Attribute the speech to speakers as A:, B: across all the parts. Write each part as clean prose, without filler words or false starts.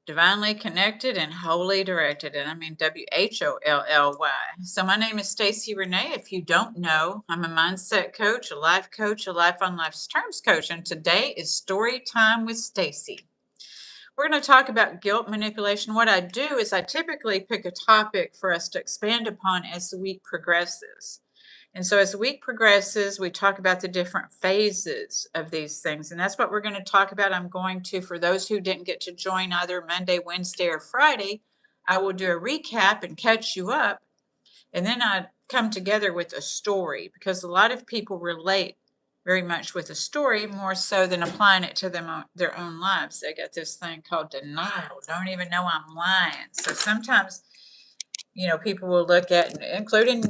A: divinely connected and wholly directed, and I mean WHOLLY. So my name is Stacy Renee. If you don't know, I'm a mindset coach, a life on life's terms coach, and today is story time with Stacy. We're going to talk about guilt manipulation. What I do is I typically pick a topic for us to expand upon as the week progresses. And so as the week progresses, we talk about the different phases of these things. And that's what we're going to talk about. I'm going to, for those who didn't get to join either Monday, Wednesday, or Friday, I will do a recap and catch you up. And then I come together with a story because a lot of people relate very much with a story more so than applying it to their own lives. They got this thing called denial. Don't even know I'm lying. So sometimes, people will look at, including,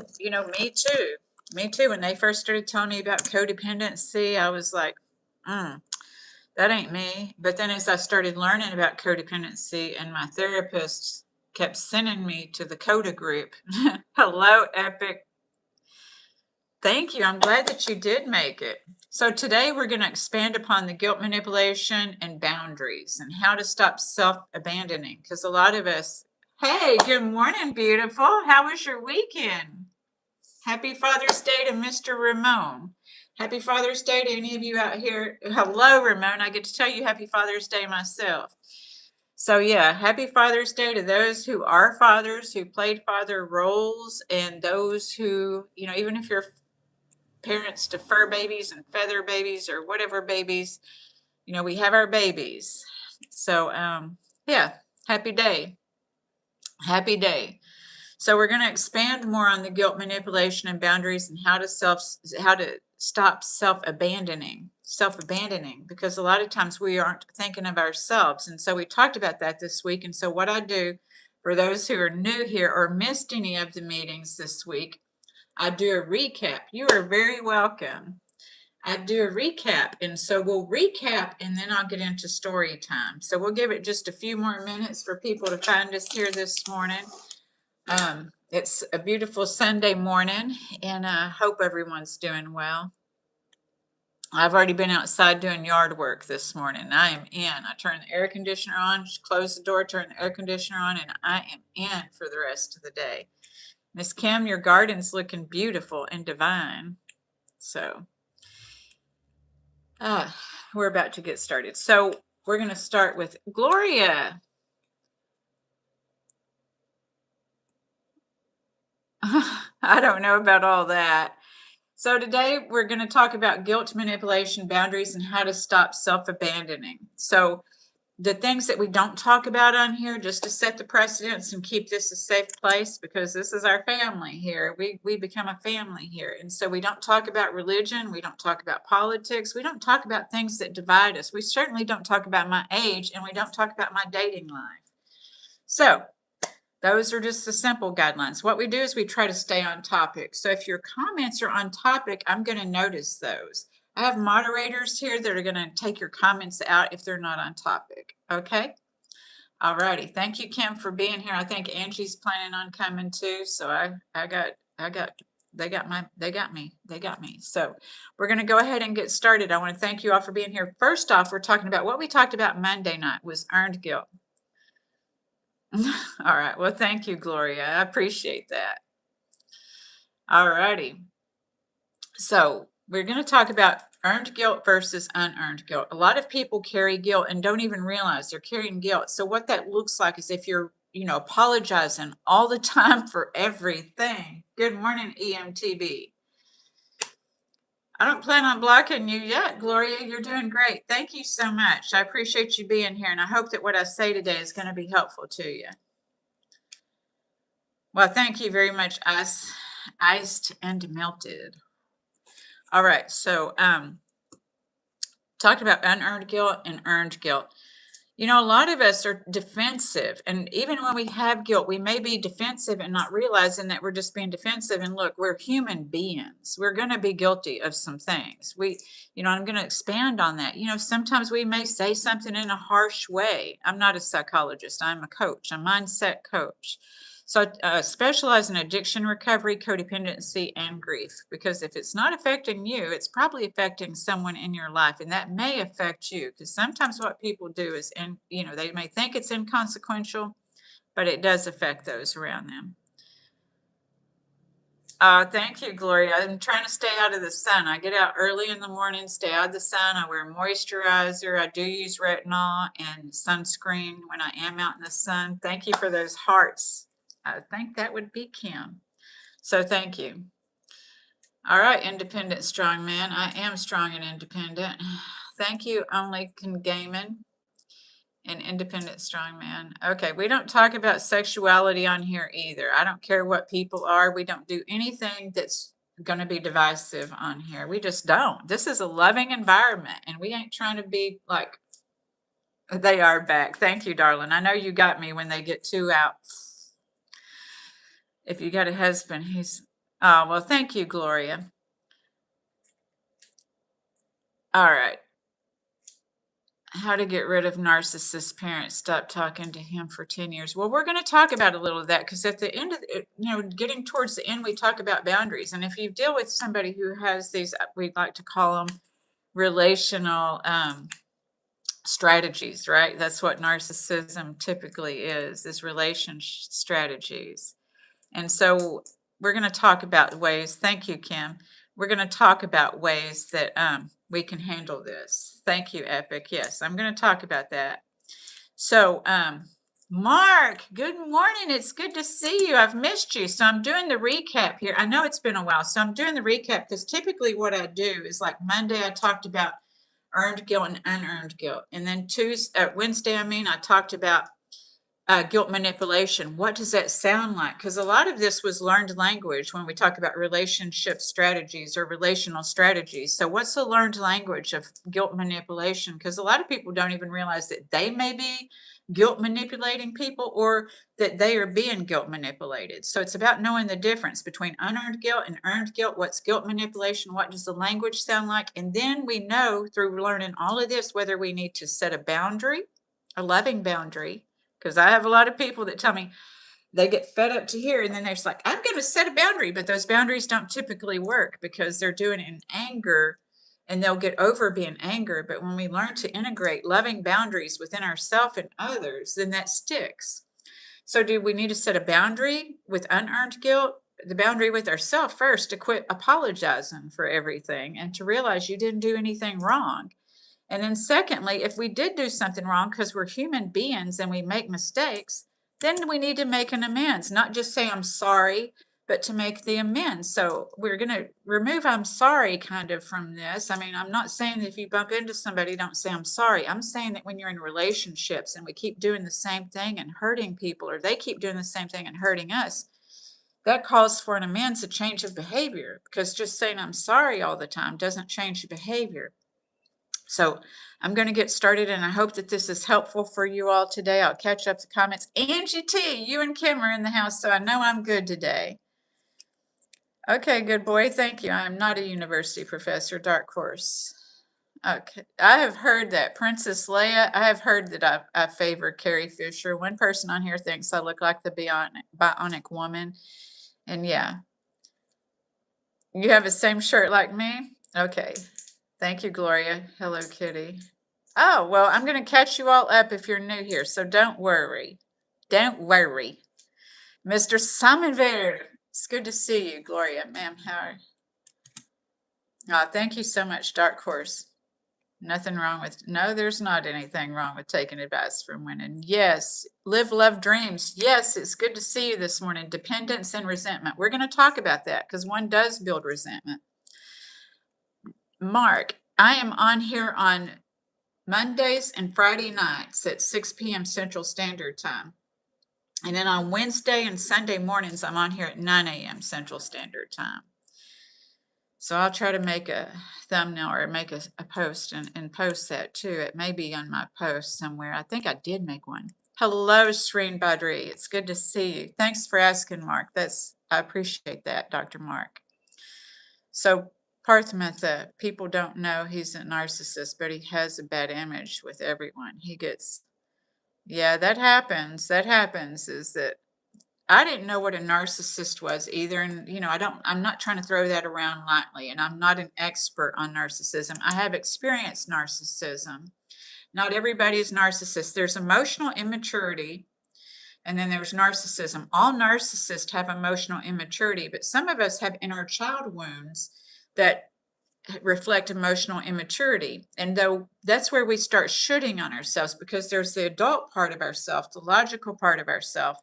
A: me too. Me too. When they first started telling me about codependency, I was like, that ain't me. But then as I started learning about codependency and my therapist kept sending me to the CODA group. Hello, Epic. Thank you. I'm glad that you did make it. So today we're going to expand upon the guilt manipulation and boundaries and how to stop self-abandoning. Because a lot of us, hey, good morning, beautiful. How was your weekend? Happy Father's Day to Mr. Ramon. Happy Father's Day to any of you out here. Hello, Ramon. I get to tell you Happy Father's Day myself. So yeah, happy Father's Day to those who are fathers, who played father roles, and those who, even if you're parents to fur babies and feather babies or whatever babies, we have our babies. So yeah, happy day. Happy day. So we're going to expand more on the guilt manipulation and boundaries and how to stop self-abandoning, because a lot of times we aren't thinking of ourselves. And so we talked about that this week. And so what I do for those who are new here or missed any of the meetings this week, I do a recap. You are very welcome. I do a recap. And so we'll recap and then I'll get into story time. So we'll give it just a few more minutes for people to find us here this morning. It's a beautiful Sunday morning, and I hope everyone's doing well. I've already been outside doing yard work this morning. I am in. I turned the air conditioner on, just closed the door, turned the air conditioner on, and I am in for the rest of the day. Miss Kim, your garden's looking beautiful and divine. So, we're about to get started. So we're going to start with Gloria. I don't know about all that. So today we're going to talk about guilt manipulation, boundaries, and how to stop self-abandoning. So the things that we don't talk about on here, just to set the precedence and keep this a safe place, because this is our family here. We become a family here. And so we don't talk about religion. We don't talk about politics. We don't talk about things that divide us. We certainly don't talk about my age, and we don't talk about my dating life. So those are just the simple guidelines. What we do is we try to stay on topic. So if your comments are on topic, I'm going to notice those. I have moderators here that are going to take your comments out if they're not on topic. Okay. All righty. Thank you, Kim, for being here. I think Angie's planning on coming too. So they got me. So we're going to go ahead and get started. I want to thank you all for being here. First off, we're talking about what we talked about Monday night was earned guilt. All right. Well, thank you, Gloria. I appreciate that. All righty. So we're going to talk about earned guilt versus unearned guilt. A lot of people carry guilt and don't even realize they're carrying guilt. So what that looks like is if you're, apologizing all the time for everything. Good morning, EMTB. I don't plan on blocking you yet, Gloria. You're doing great. Thank you so much. I appreciate you being here, and I hope that what I say today is going to be helpful to you. Well, thank you very much, iced and melted. All right, so talked about unearned guilt and earned guilt. A lot of us are defensive, and even when we have guilt, we may be defensive and not realizing that we're just being defensive. And look, we're human beings. We're going to be guilty of some things. I'm going to expand on that. Sometimes we may say something in a harsh way. I'm not a psychologist. I'm a coach, a mindset coach. So specialize in addiction recovery, codependency, and grief. Because if it's not affecting you, it's probably affecting someone in your life, and that may affect you. Because sometimes what people do is, they may think it's inconsequential, but it does affect those around them. Thank you, Gloria. I'm trying to stay out of the sun. I get out early in the morning, stay out of the sun. I wear moisturizer. I do use retinol and sunscreen when I am out in the sun. Thank you for those hearts. I think that would be Kim. So thank you. All right, independent strong man. I am strong and independent. Thank you, Only Can Gaiman. An independent strong man. Okay, we don't talk about sexuality on here either. I don't care what people are. We don't do anything that's going to be divisive on here. We just don't. This is a loving environment, and we ain't trying to be like they are back. Thank you, darling. I know you got me when they get too out. If you got a husband, he's well, thank you, Gloria. All right. How to get rid of narcissist parents. Stop talking to him for 10 years. Well, we're going to talk about a little of that because at the end of it, getting towards the end, we talk about boundaries. And if you deal with somebody who has these, we'd like to call them relational strategies, right? That's what narcissism typically is relationship strategies. And so we're going to talk about ways. Thank you, Kim. We're going to talk about ways that we can handle this. Thank you, Epic. Yes, I'm going to talk about that. So, Mark, good morning. It's good to see you. I've missed you. So I'm doing the recap here. I know it's been a while. So I'm doing the recap because typically what I do is like Monday, I talked about earned guilt and unearned guilt. And then Wednesday, I talked about guilt manipulation. What does that sound like? Because a lot of this was learned language when we talk about relationship strategies or relational strategies. So what's the learned language of guilt manipulation? Because a lot of people don't even realize that they may be guilt manipulating people or that they are being guilt manipulated. So it's about knowing the difference between unearned guilt and earned guilt. What's guilt manipulation? What does the language sound like? And then we know through learning all of this whether we need to set a boundary, a loving boundary. Because I have a lot of people that tell me they get fed up to here and then they're just like, I'm going to set a boundary. But those boundaries don't typically work because they're doing it in anger and they'll get over being angry. But when we learn to integrate loving boundaries within ourselves and others, then that sticks. So do we need to set a boundary with unearned guilt? The boundary with ourselves first, to quit apologizing for everything and to realize you didn't do anything wrong. And then secondly, if we did do something wrong, because we're human beings and we make mistakes, then we need to make an amends, not just say I'm sorry, but to make the amends. So we're going to remove I'm sorry kind of from this. I mean, I'm not saying that if you bump into somebody, don't say I'm sorry. I'm saying that when you're in relationships and we keep doing the same thing and hurting people, or they keep doing the same thing and hurting us, that calls for an amends, a change of behavior, because just saying I'm sorry all the time doesn't change the behavior. So I'm going to get started, and I hope that this is helpful for you all today. I'll catch up the comments. Angie T, you and Kim are in the house, so I know I'm good today. Okay, good boy. Thank you. I'm not a university professor, dark horse. Okay, I have heard that. Princess Leia, I have heard that I favor Carrie Fisher. One person on here thinks I look like the bionic woman. And yeah, you have the same shirt like me? Okay. Thank you, Gloria. Hello, Kitty. Oh, well, I'm going to catch you all up if you're new here, so don't worry. Don't worry. Mr. Summerville, it's good to see you, Gloria. Ma'am, how are you? Oh, thank you so much, Dark Horse. Nothing wrong with, no, there's not anything wrong with taking advice from women. Yes, live, love, dreams. Yes, it's good to see you this morning. Dependence and resentment. We're going to talk about that because one does build resentment. Mark, I am on here on Mondays and Friday nights at 6 p.m. Central Standard Time. And then on Wednesday and Sunday mornings, I'm on here at 9 a.m. Central Standard Time. So I'll try to make a thumbnail or make a post and post that too. It may be on my post somewhere. I think I did make one. Hello, Shreen Badri. It's good to see you. Thanks for asking, Mark. I appreciate that, Dr. Mark. So Parthmatha, people don't know he's a narcissist, but he has a bad image with everyone. Yeah, that happens. That happens is that I didn't know what a narcissist was either. And, I'm not trying to throw that around lightly. And I'm not an expert on narcissism. I have experienced narcissism. Not everybody is narcissist. There's emotional immaturity, and then there's narcissism. All narcissists have emotional immaturity, but some of us have inner child wounds that reflect emotional immaturity. And though that's where we start shooting on ourselves, because there's the adult part of ourself, the logical part of ourself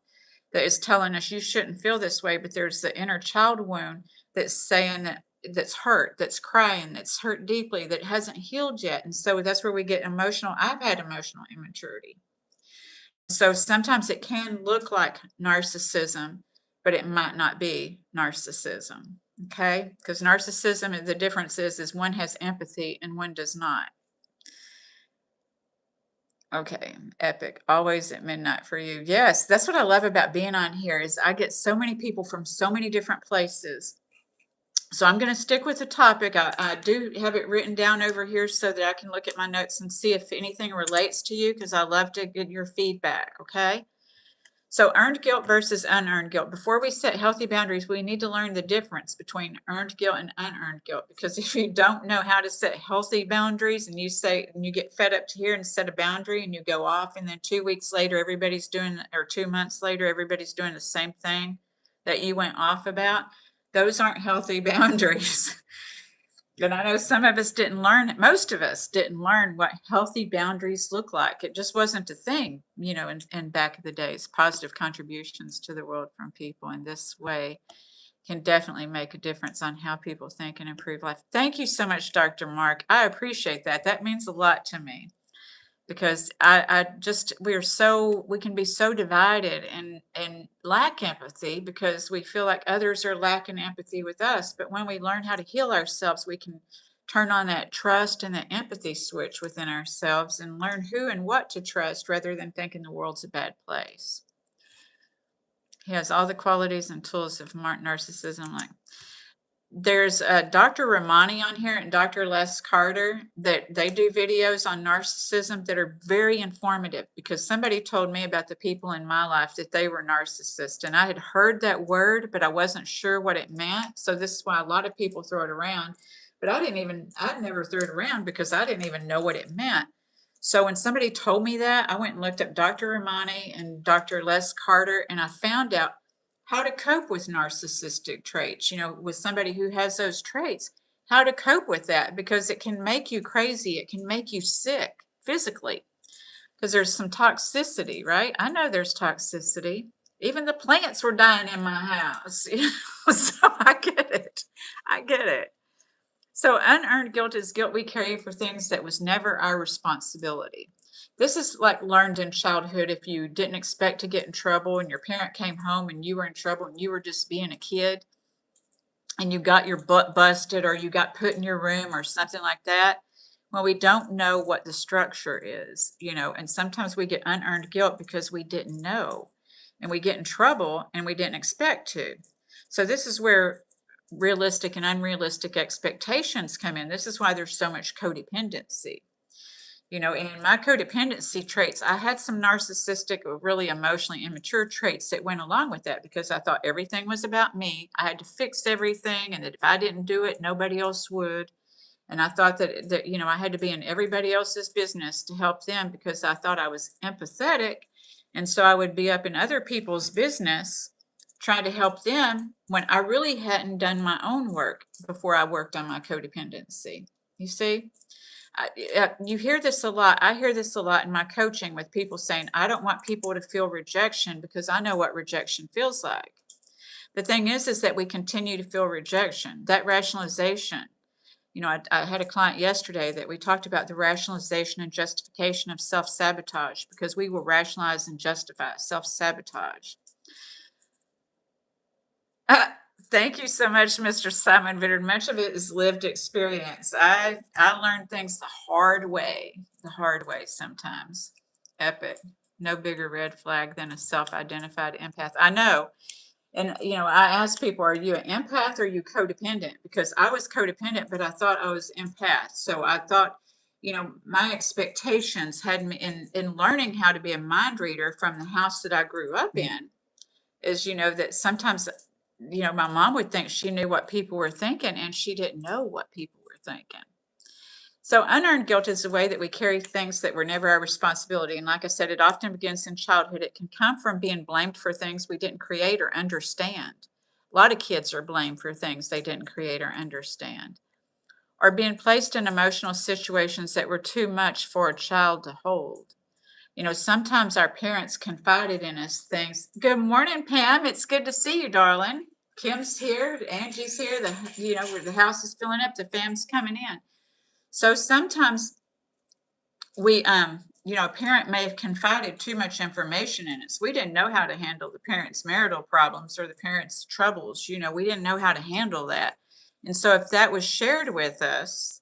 A: that is telling us you shouldn't feel this way, but there's the inner child wound that's saying that, that's hurt, that's crying, that's hurt deeply, that hasn't healed yet. And so that's where we get emotional. I've had emotional immaturity. So sometimes it can look like narcissism, but it might not be narcissism. Okay? Because narcissism, the difference is one has empathy and one does not. Okay, epic. Always at midnight for you. Yes, that's what I love about being on here is I get so many people from so many different places. So I'm going to stick with the topic. I do have it written down over here so that I can look at my notes and see if anything relates to you, because I love to get your feedback. Okay. So earned guilt versus unearned guilt. Before we set healthy boundaries, we need to learn the difference between earned guilt and unearned guilt. Because if you don't know how to set healthy boundaries and you get fed up to here and set a boundary and you go off, and then 2 weeks later, everybody's doing, or 2 months later, everybody's doing the same thing that you went off about, those aren't healthy boundaries. And I know some of us didn't learn, most of us didn't learn what healthy boundaries look like. It just wasn't a thing, in back of the days. Positive contributions to the world from people in this way can definitely make a difference on how people think and improve life. Thank you so much, Dr. Mark. I appreciate that. That means a lot to me, because I just we can be so divided and lack empathy because we feel like others are lacking empathy with us. But when we learn how to heal ourselves, we can turn on that trust and that empathy switch within ourselves and learn who and what to trust rather than thinking the world's a bad place. He has all the qualities and tools of narcissism, like there's Dr. Ramani on here and Dr. Les Carter, that they do videos on narcissism that are very informative, because somebody told me about the people in my life that they were narcissists, and I had heard that word, but I wasn't sure what it meant. So this is why a lot of people throw it around, but I'd never threw it around because I didn't even know what it meant. So when somebody told me that, I went and looked up Dr. Ramani and Dr. Les Carter, and I found out how to cope with narcissistic traits, with somebody who has those traits, how to cope with that, because it can make you crazy. It can make you sick physically because there's some toxicity, right? I know there's toxicity. Even the plants were dying in my house. So I get it. I get it. So unearned guilt is guilt we carry for things that was never our responsibility. This is like learned in childhood. If you didn't expect to get in trouble and your parent came home and you were in trouble and you were just being a kid and you got your butt busted or you got put in your room or something like that. Well, we don't know what the structure is, and sometimes we get unearned guilt because we didn't know, and we get in trouble and we didn't expect to. So this is where realistic and unrealistic expectations come in. This is why there's so much codependency. And my codependency traits, I had some narcissistic or really emotionally immature traits that went along with that, because I thought everything was about me. I had to fix everything, and that if I didn't do it, nobody else would. And I thought that I had to be in everybody else's business to help them, because I thought I was empathetic. And so I would be up in other people's business trying to help them when I really hadn't done my own work before I worked on my codependency. You see? You hear this a lot. I hear this a lot in my coaching with people saying, I don't want people to feel rejection because I know what rejection feels like. The thing is that we continue to feel rejection, that rationalization. I had a client yesterday that we talked about the rationalization and justification of self-sabotage, because we will rationalize and justify self-sabotage. Thank you so much, Mr. Simon Vittard. Much of it is lived experience. I learned things the hard way sometimes. Epic. No bigger red flag than a self-identified empath. I know. And, I ask people, are you an empath or are you codependent? Because I was codependent, but I thought I was empath. So I thought, my expectations had me in learning how to be a mind reader from the house that I grew up in. is, that sometimes, my mom would think she knew what people were thinking, and she didn't know what people were thinking. So unearned guilt is the way that we carry things that were never our responsibility. And like I said, it often begins in childhood. It can come from being blamed for things we didn't create or understand. A lot of kids are blamed for things they didn't create or understand, or being placed in emotional situations that were too much for a child to hold. Sometimes our parents confided in us things. Good morning, Pam. It's good to see you, darling. Kim's here. Angie's here. Where the house is filling up, the fam's coming in. So sometimes a parent may have confided too much information in us. We didn't know how to handle the parent's marital problems or the parent's troubles. We didn't know how to handle that. And so if that was shared with us,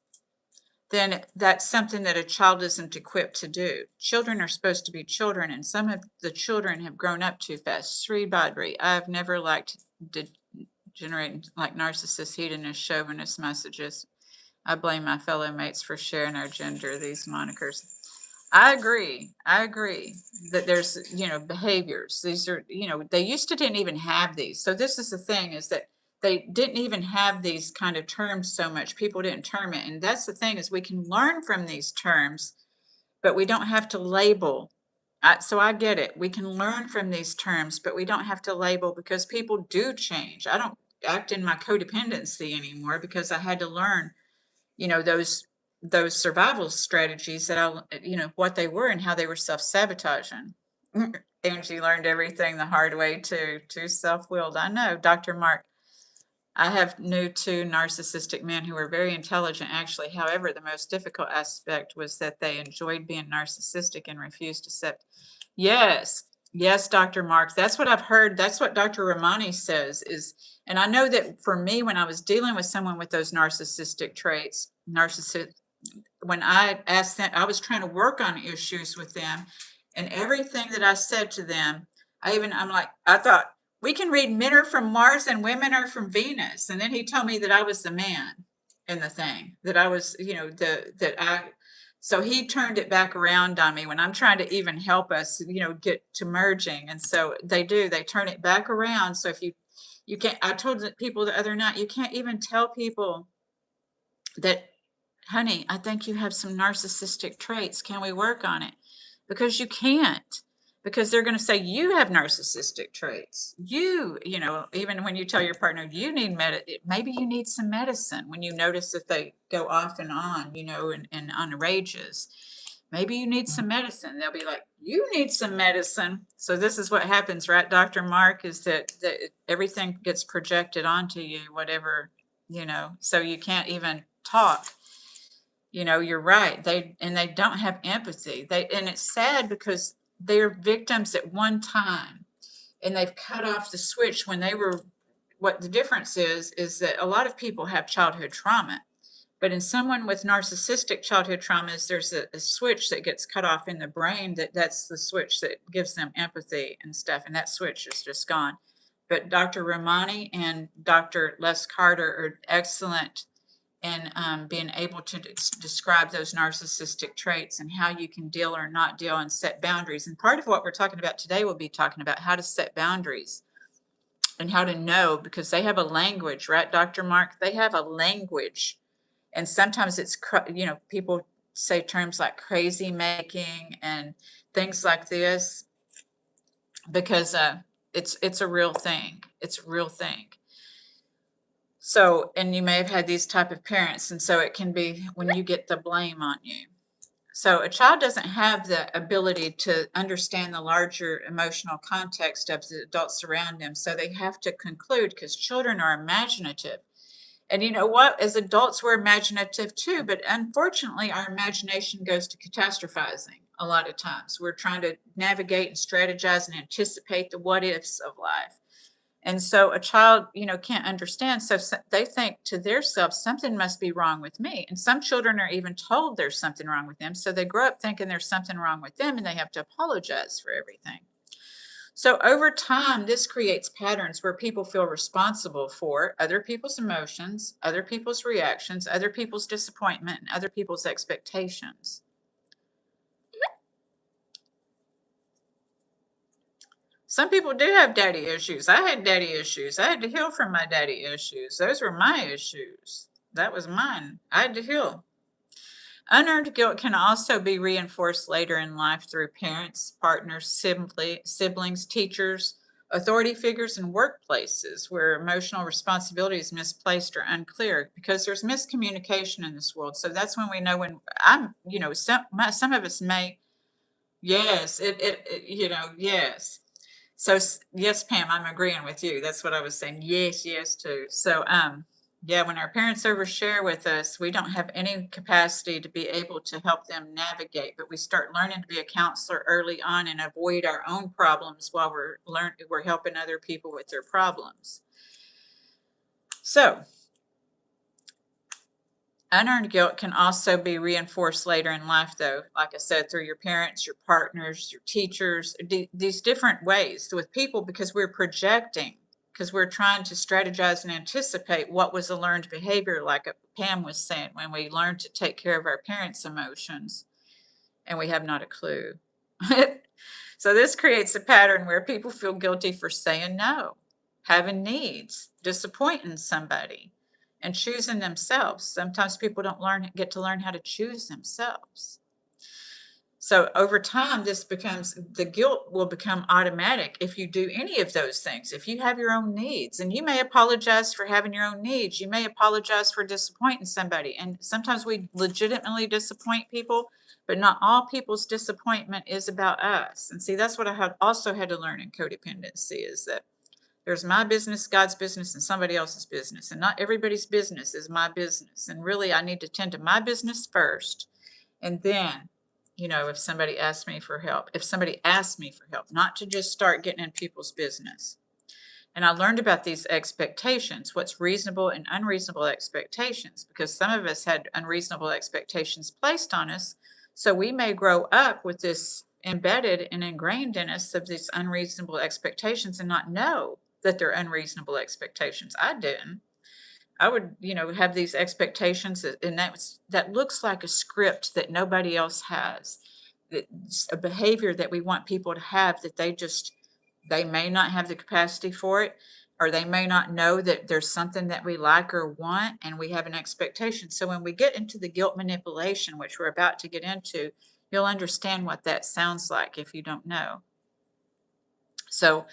A: then that's something that a child isn't equipped to do. Children are supposed to be children, and some of the children have grown up too fast. Sri Badri, I've never liked generating like narcissist, hedonist, chauvinist messages. I blame my fellow mates for sharing our gender, these monikers. I agree that there's, behaviors. These are, they used to didn't even have these. So this is the thing, is that they didn't even have these kind of terms so much. People didn't term it. And that's the thing, is we can learn from these terms, but we don't have to label. So I get it. We can learn from these terms, but we don't have to label, because people do change. I don't act in my codependency anymore because I had to learn, those survival strategies that what they were and how they were self-sabotaging. Angie learned everything the hard way too self-willed. I know, Dr. Mark. I have knew two narcissistic men who were very intelligent, actually. However, the most difficult aspect was that they enjoyed being narcissistic and refused to accept. Yes, yes, Dr. Mark. That's what I've heard. That's what Dr. Ramani says is, and I know that for me, when I was dealing with someone with those narcissistic traits, when I asked them, I was trying to work on issues with them, and everything that I said to them, I thought, we can read men are from Mars and women are from Venus. And then he told me that I was the man in the thing, that I was, so he turned it back around on me when I'm trying to even help us, get to merging. And so they turn it back around. So if you can't, I told people the other night, you can't even tell people that, honey, I think you have some narcissistic traits. Can we work on it? Because you can't, because they're going to say you have narcissistic traits. Even when you tell your partner you need maybe you need some medicine, when you notice that they go off and on, and on rages, maybe you need some medicine. They'll be like, you need some medicine. So this is what happens, right, Dr. Mark, is that everything gets projected onto you, whatever, so you can't even talk. You're right. They don't have empathy. And it's sad because they're victims at one time, and they've cut off the switch when they were. What the difference is that a lot of people have childhood trauma, but in someone with narcissistic childhood traumas, there's a switch that gets cut off in the brain. That's the switch that gives them empathy and stuff, and that switch is just gone. But Dr. Ramani and Dr. Les Carter are excellent and being able to describe those narcissistic traits and how you can deal or not deal and set boundaries. And part of what we're talking about today, we'll be talking about how to set boundaries and how to know, because they have a language, right, Dr. Mark? They have a language. And sometimes it's, people say terms like crazy making and things like this, because it's a real thing. It's a real thing. So, and you may have had these type of parents, and so it can be when you get the blame on you. So a child doesn't have the ability to understand the larger emotional context of the adults around them. So they have to conclude, because children are imaginative. And you know what? As adults, we're imaginative too, but unfortunately, our imagination goes to catastrophizing a lot of times. We're trying to navigate and strategize and anticipate the what ifs of life. And so a child, can't understand. So they think to themselves, something must be wrong with me. And some children are even told there's something wrong with them. So they grow up thinking there's something wrong with them, and they have to apologize for everything. So over time, this creates patterns where people feel responsible for other people's emotions, other people's reactions, other people's disappointment, and other people's expectations. Some people do have daddy issues. I had daddy issues. I had to heal from my daddy issues. Those were my issues. That was mine. I had to heal. Unearned guilt can also be reinforced later in life through parents, partners, siblings, teachers, authority figures, and workplaces where emotional responsibility is misplaced or unclear because there's miscommunication in this world. So that's when we know when some of us may, yes, yes. So yes, Pam, I'm agreeing with you. That's what I was saying. Yes, yes, too. So, yeah, when our parents overshare with us, we don't have any capacity to be able to help them navigate, but we start learning to be a counselor early on and avoid our own problems while we're helping other people with their problems. So, unearned guilt can also be reinforced later in life, though, like I said, through your parents, your partners, your teachers, these different ways with people because we're projecting, because we're trying to strategize and anticipate what was a learned behavior, like Pam was saying, when we learn to take care of our parents' emotions and we have not a clue. So this creates a pattern where people feel guilty for saying no, having needs, disappointing somebody, and choosing themselves. Sometimes people don't get to learn how to choose themselves. So over time, the guilt will become automatic if you do any of those things. If you have your own needs, and you may apologize for having your own needs, you may apologize for disappointing somebody. And sometimes we legitimately disappoint people, but not all people's disappointment is about us. And see, that's what I also had to learn in codependency is that there's my business, God's business, and somebody else's business. And not everybody's business is my business. And really, I need to tend to my business first. And then, if somebody asks me for help, not to just start getting in people's business. And I learned about these expectations, what's reasonable and unreasonable expectations, because some of us had unreasonable expectations placed on us. So we may grow up with this embedded and ingrained in us of these unreasonable expectations and not know that they're unreasonable expectations. I didn't. I would, have these expectations and that looks like a script that nobody else has. It's a behavior that we want people to have that they may not have the capacity for it, or they may not know that there's something that we like or want, and we have an expectation. So when we get into the guilt manipulation, which we're about to get into, you'll understand what that sounds like if you don't know. So,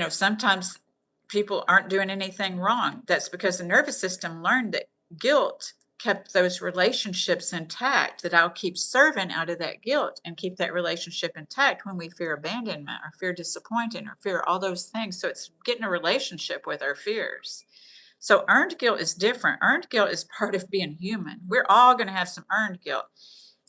A: sometimes people aren't doing anything wrong. That's because the nervous system learned that guilt kept those relationships intact, that I'll keep serving out of that guilt and keep that relationship intact when we fear abandonment or fear disappointing or fear all those things. So it's getting a relationship with our fears. So earned guilt is different. Earned guilt is part of being human. We're all going to have some earned guilt.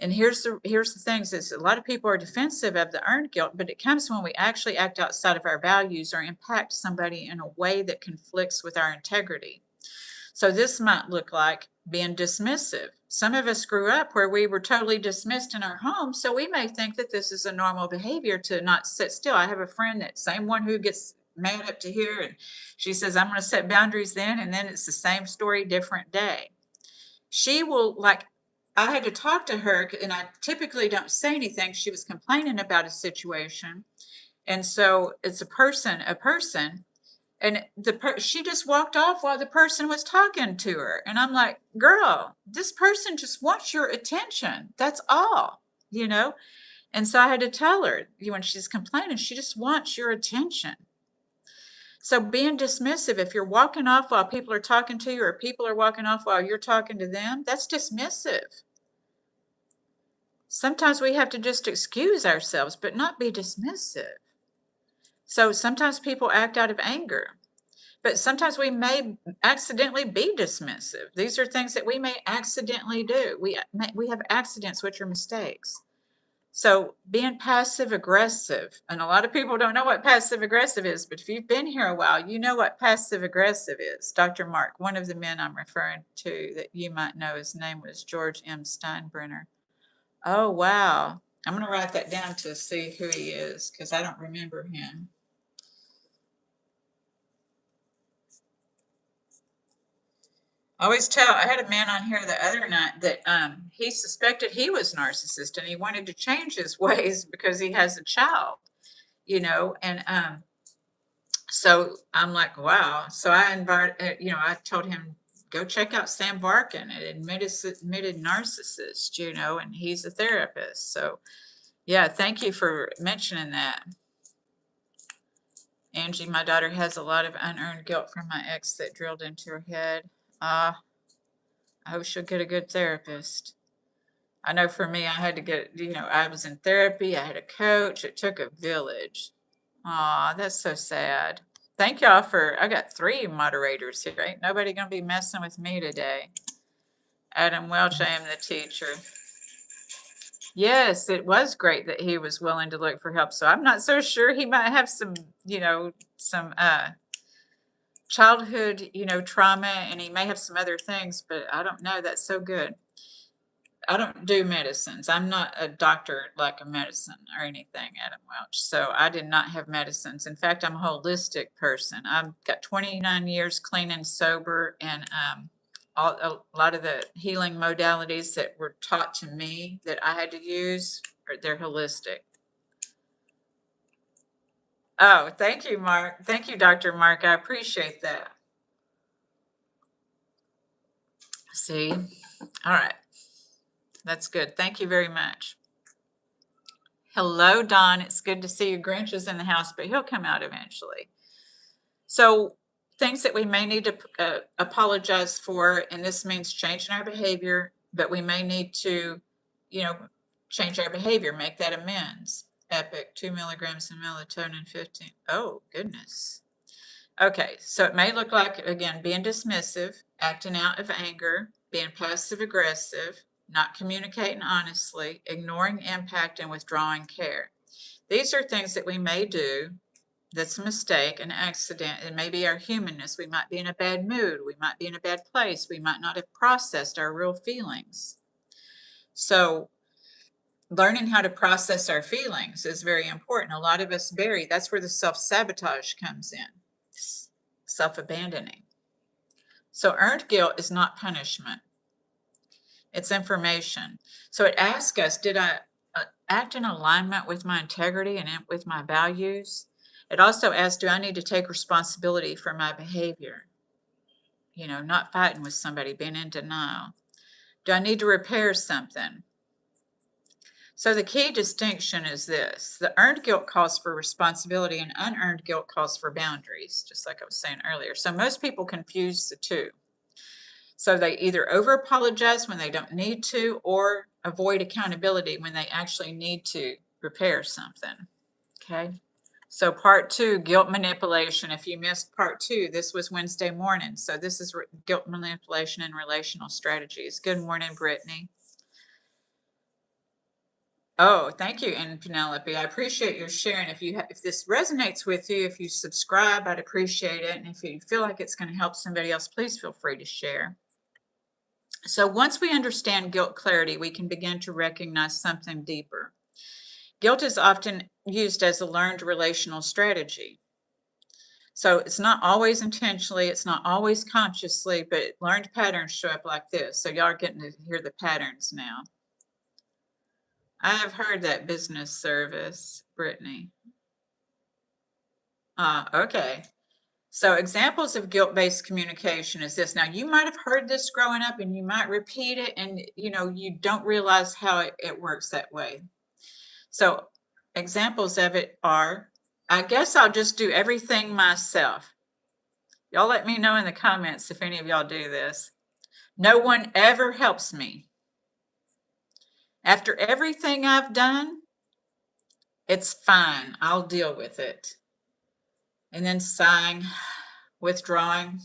A: And here's the things is a lot of people are defensive of the earned guilt, but it comes when we actually act outside of our values or impact somebody in a way that conflicts with our integrity. So this might look like being dismissive. Some of us grew up where we were totally dismissed in our home, so we may think that this is a normal behavior to not sit still. I have a friend, that same one who gets mad up to here, and she says, I'm going to set boundaries then, and then it's the same story, different day. She will, like, I had to talk to her, and I typically don't say anything. She was complaining about a situation, and so it's a person, and she just walked off while the person was talking to her, and I'm like, girl, this person just wants your attention. That's all, And so I had to tell her, when she's complaining, she just wants your attention. So being dismissive, if you're walking off while people are talking to you, or people are walking off while you're talking to them, that's dismissive. Sometimes we have to just excuse ourselves, but not be dismissive. So sometimes people act out of anger, but sometimes we may accidentally be dismissive. These are things that we may accidentally do. We have accidents, which are mistakes. So being passive aggressive, and a lot of people don't know what passive aggressive is, but if you've been here a while, you know what passive aggressive is. Dr. Mark, one of the men I'm referring to that you might know, his name was George M. Steinbrenner. Oh, wow. I'm going to write that down to see who he is because I don't remember him. I had a man on here the other night that he suspected he was narcissist and he wanted to change his ways because he has a child. and so I'm like, wow. So I invited, I told him, go check out Sam Barkin, an admitted narcissist, and he's a therapist. So yeah, thank you for mentioning that. Angie, my daughter has a lot of unearned guilt from my ex that drilled into her head. I hope she'll get a good therapist. I know for me, I had to get, I was in therapy. I had a coach. It took a village. Aw, that's so sad. Thank y'all I got 3 moderators here. Ain't nobody gonna be messing with me today. Adam Welch, I am the teacher. Yes, it was great that he was willing to look for help. So I'm not so sure, he might have some, some childhood, trauma, and he may have some other things, but I don't know. That's so good. I don't do medicines. I'm not a doctor like a medicine or anything, Adam Welch. So I did not have medicines. In fact, I'm a holistic person. I've got 29 years clean and sober, and a lot of the healing modalities that were taught to me that I had to use, they're holistic. Oh, thank you, Mark. Thank you, Dr. Mark. I appreciate that. See? All right. That's good. Thank you very much. Hello, Don. It's good to see you. Grinch is in the house, but he'll come out eventually. So things that we may need to apologize for, and this means changing our behavior, but we may need to, change our behavior, make that amends. Epic, 2 milligrams of melatonin, 15. Oh, goodness. Okay, so it may look like, again, being dismissive, acting out of anger, being passive aggressive, not communicating honestly, ignoring impact, and withdrawing care. These are things that we may do that's a mistake, an accident. It may be our humanness. We might be in a bad mood. We might be in a bad place. We might not have processed our real feelings. So learning how to process our feelings is very important. A lot of us bury. That's where the self-sabotage comes in, self-abandoning. So earned guilt is not punishment. It's information. So it asks us, did I act in alignment with my integrity and with my values? It also asks, do I need to take responsibility for my behavior? Not fighting with somebody, being in denial. Do I need to repair something? So the key distinction is this. The earned guilt calls for responsibility, and unearned guilt calls for boundaries, just like I was saying earlier. So most people confuse the two. So they either over-apologize when they don't need to, or avoid accountability when they actually need to repair something. Okay? So part 2, guilt manipulation. If you missed part 2, this was Wednesday morning. So this is guilt manipulation and relational strategies. Good morning, Brittany. Oh, thank you, and Penelope. I appreciate your sharing. If this resonates with you, if you subscribe, I'd appreciate it. And if you feel like it's going to help somebody else, please feel free to share. So once we understand guilt clarity, we can begin to recognize something deeper. Guilt is often used as a learned relational strategy. So it's not always intentionally, it's not always consciously, but learned patterns show up like this. So y'all are getting to hear the patterns now. I have heard that business service, Brittany. Okay. So examples of guilt-based communication is this. Now, you might have heard this growing up and you might repeat it and, you don't realize how it works that way. So examples of it are, I guess I'll just do everything myself. Y'all let me know in the comments if any of y'all do this. No one ever helps me. After everything I've done, it's fine. I'll deal with it. And then sighing, withdrawing,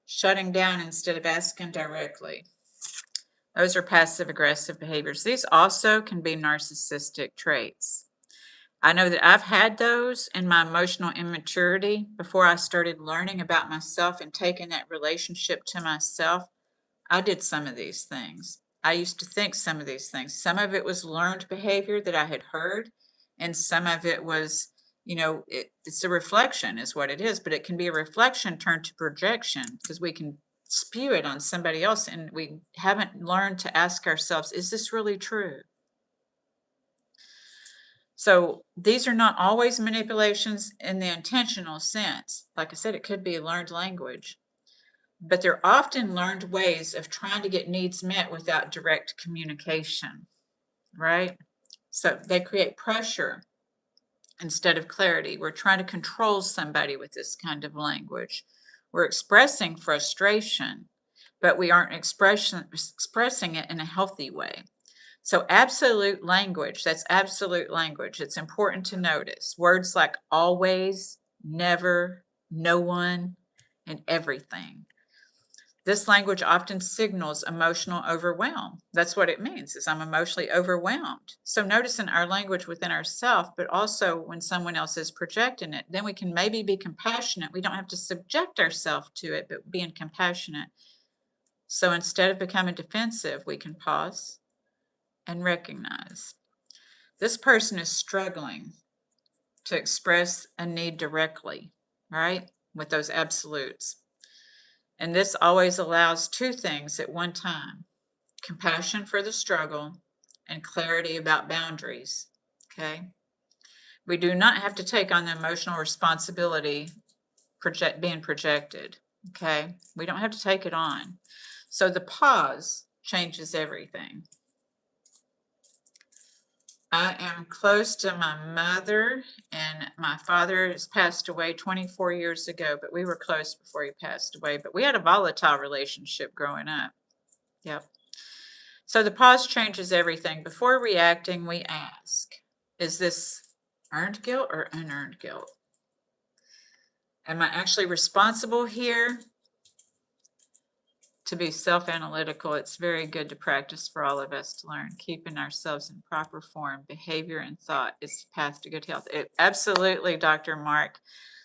A: shutting down instead of asking directly. Those are passive aggressive behaviors. These also can be narcissistic traits. I know that I've had those in my emotional immaturity before I started learning about myself and taking that relationship to myself. I did some of these things. I used to think some of these things. Some of it was learned behavior that I had heard, and some of it was, it's a reflection is what it is, but it can be a reflection turned to projection because we can spew it on somebody else and we haven't learned to ask ourselves, is this really true? So these are not always manipulations in the intentional sense. Like I said, it could be learned language, but they're often learned ways of trying to get needs met without direct communication, right? So they create pressure instead of clarity. We're trying to control somebody with this kind of language. We're expressing frustration, but we aren't expressing it in a healthy way. So absolute language, that's absolute language. It's important to notice words like always, never, no one, and everything. This language often signals emotional overwhelm. That's what it means, is I'm emotionally overwhelmed. So noticing our language within ourselves, but also when someone else is projecting it, then we can maybe be compassionate. We don't have to subject ourselves to it, but being compassionate. So instead of becoming defensive, we can pause and recognize this person is struggling to express a need directly, right? With those absolutes. And this always allows two things at one time: compassion for the struggle and clarity about boundaries. Okay. We do not have to take on the emotional responsibility being projected. Okay. We don't have to take it on. So the pause changes everything. I am close to my mother, and my father has passed away 24 years ago, but we were close before he passed away. But we had a volatile relationship growing up. Yep. So the pause changes everything. Before reacting, we ask, is this earned guilt or unearned guilt? Am I actually responsible here? To be self-analytical, it's very good to practice for all of us to learn. Keeping ourselves in proper form, behavior, and thought is the path to good health. Absolutely, Dr. Mark,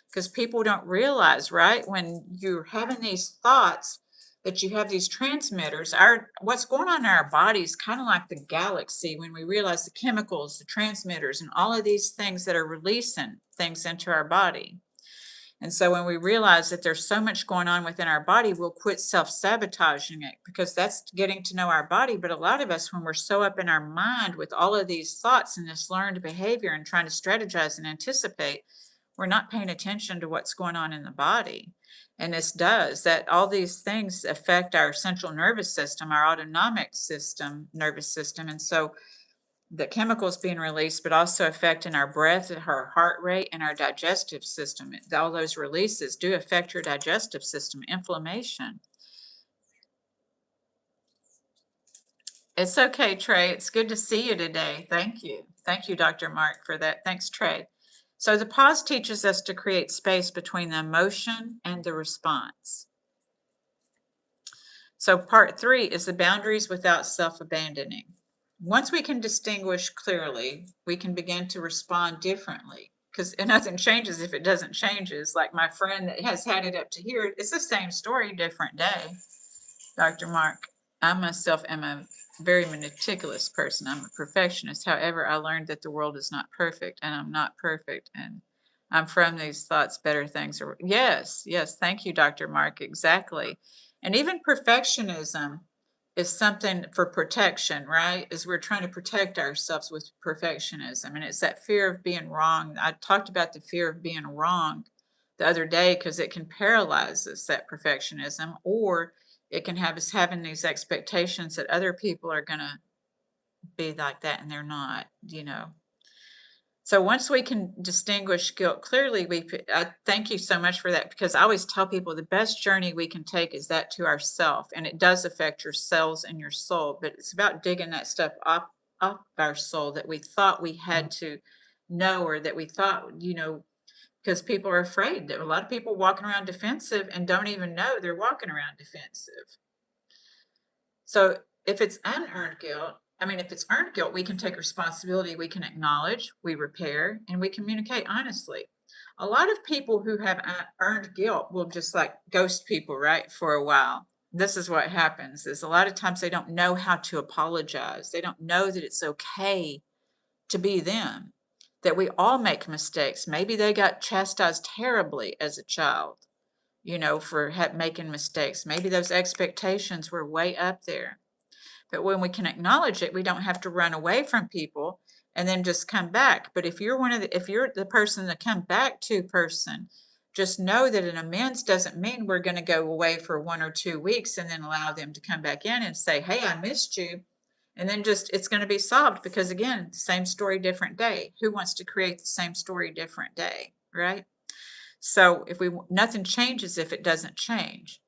A: because people don't realize, right? When you're having these thoughts, that you have these transmitters. What's going on in our body is kind of like the galaxy when we realize the chemicals, the transmitters, and all of these things that are releasing things into our body. And so when we realize that there's so much going on within our body, we'll quit self-sabotaging it, because that's getting to know our body. But a lot of us, when we're so up in our mind with all of these thoughts and this learned behavior and trying to strategize and anticipate, we're not paying attention to what's going on in the body. And this does that. All these things affect our central nervous system, our autonomic system, nervous system. And so the chemicals being released, but also affecting our breath, our heart rate, and our digestive system. All those releases do affect your digestive system, inflammation. It's okay, Trey. It's good to see you today. Thank you. Thank you, Dr. Mark, for that. Thanks, Trey. So the pause teaches us to create space between the emotion and the response. So part 3 is the boundaries without self-abandoning. Once we can distinguish clearly, we can begin to respond differently, because nothing changes if it doesn't changes. Like my friend that has had it up to here, it's the same story, different day. Dr. Mark, I myself am a very meticulous person. I'm a perfectionist. However, I learned that the world is not perfect, and I'm not perfect. And I'm from these thoughts, better things are. Yes, yes. Thank you, Dr. Mark. Exactly. And even perfectionism is something for protection, right? Is we're trying to protect ourselves with perfectionism. And it's that fear of being wrong. I talked about the fear of being wrong the other day, because it can paralyze us, that perfectionism, or it can have us having these expectations that other people are going to be like that, and they're not. So once we can distinguish guilt clearly, I thank you so much for that, because I always tell people the best journey we can take is that to ourself, and it does affect your cells and your soul, but it's about digging that stuff up our soul that we thought we had to know, or that we thought, because people are afraid. That a lot of people walking around defensive and don't even know they're walking around defensive. So if it's if it's earned guilt, we can take responsibility, we can acknowledge, we repair, and we communicate honestly. A lot of people who have earned guilt will just like ghost people, right, for a while. This is what happens, is a lot of times they don't know how to apologize. They don't know that it's okay to be them, that we all make mistakes. Maybe they got chastised terribly as a child, for making mistakes. Maybe those expectations were way up there. But when we can acknowledge it, we don't have to run away from people. and then just come back. But if you're the person to come back to person, just know that an amends doesn't mean we're going to go away for 1 or 2 weeks and then allow them to come back in and say, hey, I missed you. And then just, it's going to be solved because, again, same story, different day. Who wants to create the same story, different day, right? So nothing changes if it doesn't change.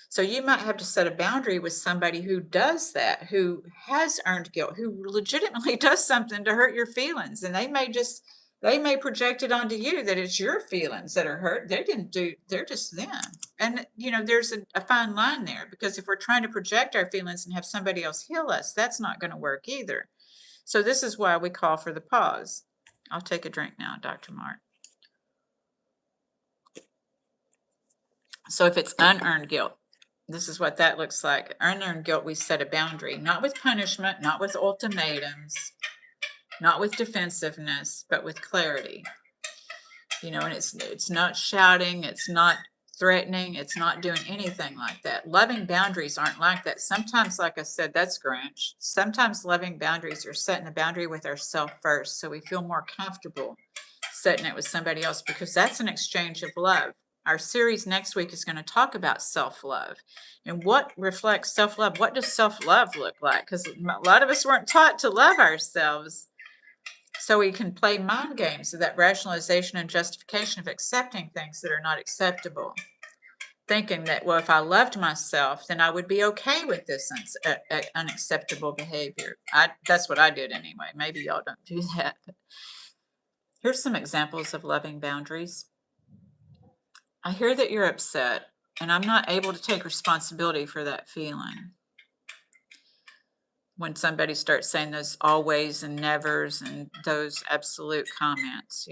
A: So you might have to set a boundary with somebody who does that, who has earned guilt, who legitimately does something to hurt your feelings. And they may project it onto you that it's your feelings that are hurt. They're just them. And, there's a fine line there, because if we're trying to project our feelings and have somebody else heal us, that's not going to work either. So this is why we call for the pause. I'll take a drink now, Dr. Mark. So if it's unearned guilt, this is what that looks like. Unearned guilt, we set a boundary, not with punishment, not with ultimatums, not with defensiveness, but with clarity. And it's not shouting, it's not threatening, it's not doing anything like that. Loving boundaries aren't like that. Sometimes, like I said, that's Grinch. Sometimes loving boundaries are setting a boundary with ourselves first, so we feel more comfortable setting it with somebody else, because that's an exchange of love. Our series next week is going to talk about self-love and what reflects self-love. What does self-love look like? Because a lot of us weren't taught to love ourselves. So we can play mind games of that rationalization and justification of accepting things that are not acceptable. Thinking that, well, if I loved myself, then I would be okay with this unacceptable behavior. That's what I did anyway. Maybe y'all don't do that. Here's some examples of loving boundaries. I hear that you're upset, and I'm not able to take responsibility for that feeling. When somebody starts saying those always and nevers and those absolute comments,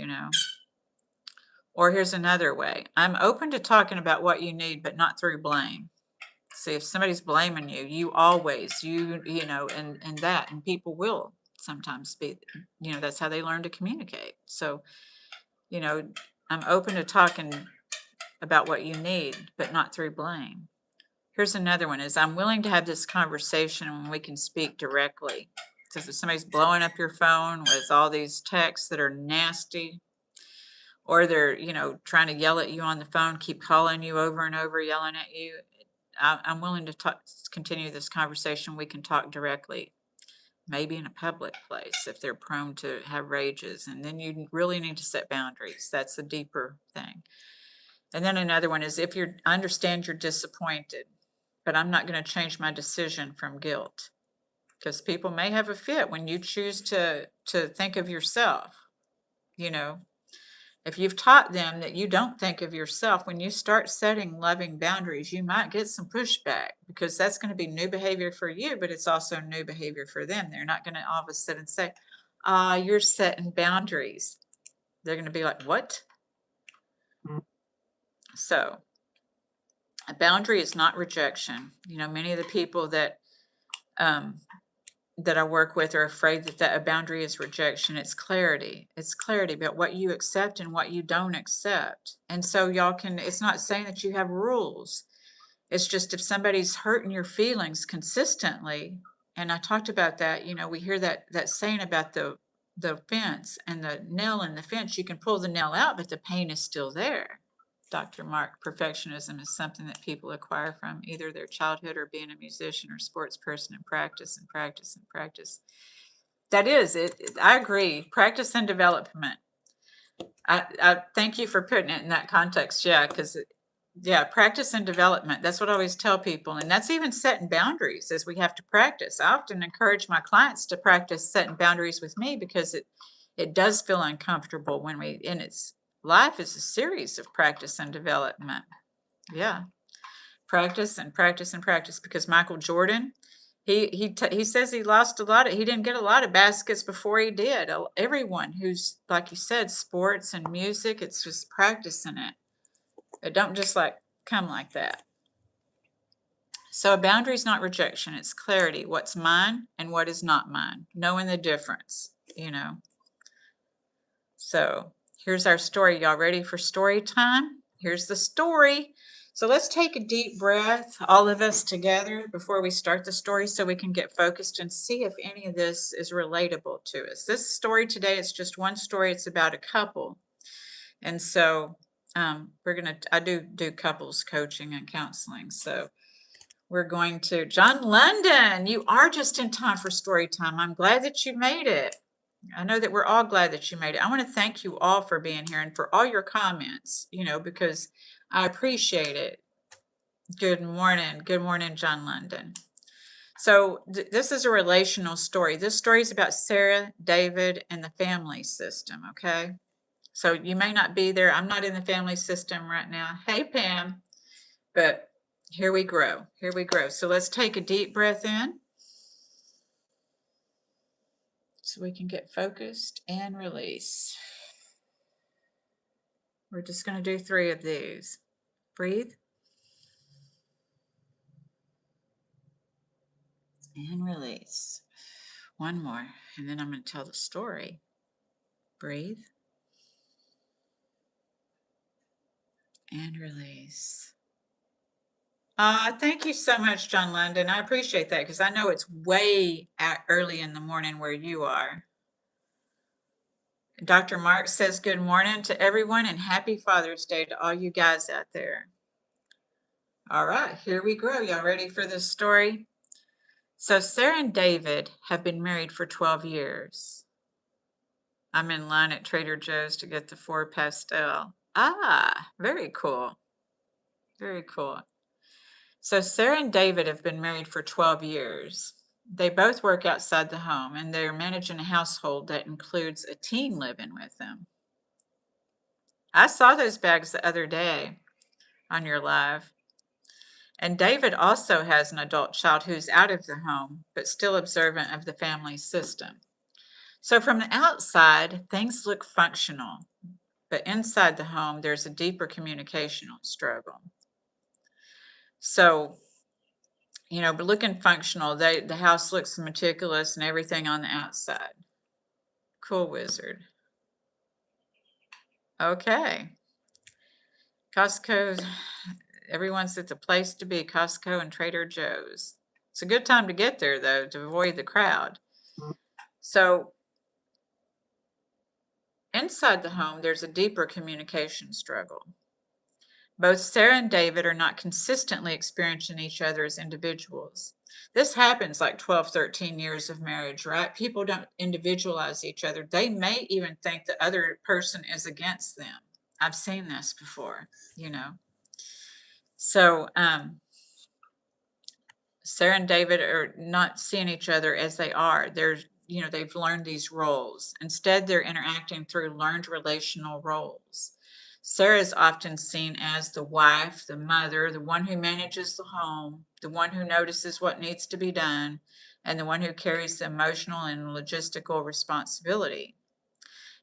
A: Or here's another way. I'm open to talking about what you need, but not through blame. See, if somebody's blaming you, you always, and that, and people will sometimes be, that's how they learn to communicate. So, I'm open to talking about what you need, but not through blame. Here's another one, is I'm willing to have this conversation when we can speak directly. Because if somebody's blowing up your phone with all these texts that are nasty, or they're, trying to yell at you on the phone, keep calling you over and over, yelling at you, I'm willing to continue this conversation. We can talk directly, maybe in a public place if they're prone to have rages. And then you really need to set boundaries. That's the deeper thing. And then another one is, I understand you're disappointed, but I'm not going to change my decision from guilt. Because people may have a fit when you choose to think of yourself. If you've taught them that you don't think of yourself, when you start setting loving boundaries, you might get some pushback, because that's going to be new behavior for you, but it's also new behavior for them. They're not going to all of a sudden say, you're setting boundaries. They're going to be like, what? So a boundary is not rejection. Many of the people that I work with are afraid that a boundary is rejection. It's clarity. It's clarity about what you accept and what you don't accept. And so it's not saying that you have rules. It's just, if somebody's hurting your feelings consistently, and I talked about that, we hear that saying about the fence and the nail in the fence. You can pull the nail out, but the pain is still there. Dr. Mark, perfectionism is something that people acquire from either their childhood or being a musician or sports person, and practice and practice and practice. That is it. I agree. Practice and development. I thank you for putting it in that context. Yeah, because practice and development. That's what I always tell people. And that's even setting boundaries, as we have to practice. I often encourage my clients to practice setting boundaries with me, because it does feel uncomfortable life is a series of practice and development. Yeah. Practice and practice and practice, because Michael Jordan, he says he didn't get a lot of baskets before he did. Everyone who's, like you said, sports and music, it's just practicing it. It don't just come like that. So a boundary is not rejection. It's clarity. What's mine and what is not mine. Knowing the difference, So here's our story. Y'all ready for story time? Here's the story. So let's take a deep breath, all of us together, before we start the story so we can get focused and see if any of this is relatable to us. This story today is just one story. It's about a couple. And so I do couples coaching and counseling. So we're going to, John London, you are just in time for story time. I'm glad that you made it. I know that we're all glad that you made it. I want to thank you all for being here and for all your comments, because I appreciate it. Good morning. Good morning, John London. So this is a relational story. This story is about Sarah, David, and the family system, okay? So you may not be there. I'm not in the family system right now. Hey, Pam. But here we grow. Here we grow. So let's take a deep breath in so we can get focused and release. We're just going to do 3 of these. Breathe. And release. One more, and then I'm going to tell the story. Breathe. And release. Thank you so much, John London. I appreciate that because I know it's way early in the morning where you are. Dr. Mark says good morning to everyone and happy Father's Day to all you guys out there. All right, here we go. Y'all ready for this story? So Sarah and David have been married for 12 years. I'm in line at Trader Joe's to get the 4 pastel. Very cool. Very cool. So Sarah and David have been married for 12 years. They both work outside the home and they're managing a household that includes a teen living with them. I saw those bags the other day on your live. And David also has an adult child who's out of the home, but still observant of the family system. So from the outside, things look functional, but inside the home, there's a deeper communicational struggle. So, but looking functional, the house looks meticulous and everything on the outside. Cool wizard. Okay. Costco, everyone's at the place to be, Costco and Trader Joe's. It's a good time to get there, though, to avoid the crowd. So inside the home, there's a deeper communication struggle. Both Sarah and David are not consistently experiencing each other as individuals. This happens like 12, 13 years of marriage, right? People don't individualize each other. They may even think the other person is against them. I've seen this before, So Sarah and David are not seeing each other as they are. They've learned these roles. Instead, they're interacting through learned relational roles. Sarah is often seen as the wife, the mother, the one who manages the home, the one who notices what needs to be done, and the one who carries the emotional and logistical responsibility.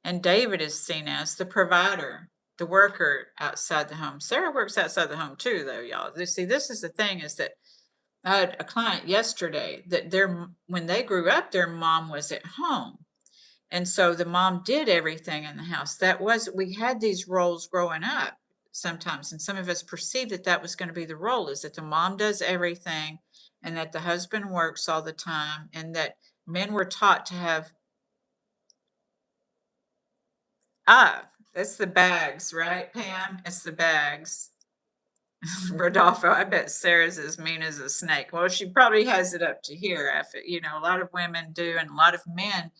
A: And David is seen as the provider, the worker outside the home. Sarah works outside the home too, though, y'all. See, this is the thing, is that I had a client yesterday that when they grew up, their mom was at home. And so the mom did everything in the house. We had these roles growing up sometimes, and some of us perceived that was going to be the role, is that the mom does everything and that the husband works all the time, and that men were taught to have, it's the bags, right, Pam? It's the bags. Rodolfo, I bet Sarah's as mean as a snake. Well, she probably has it up to here. A lot of women do, and a lot of men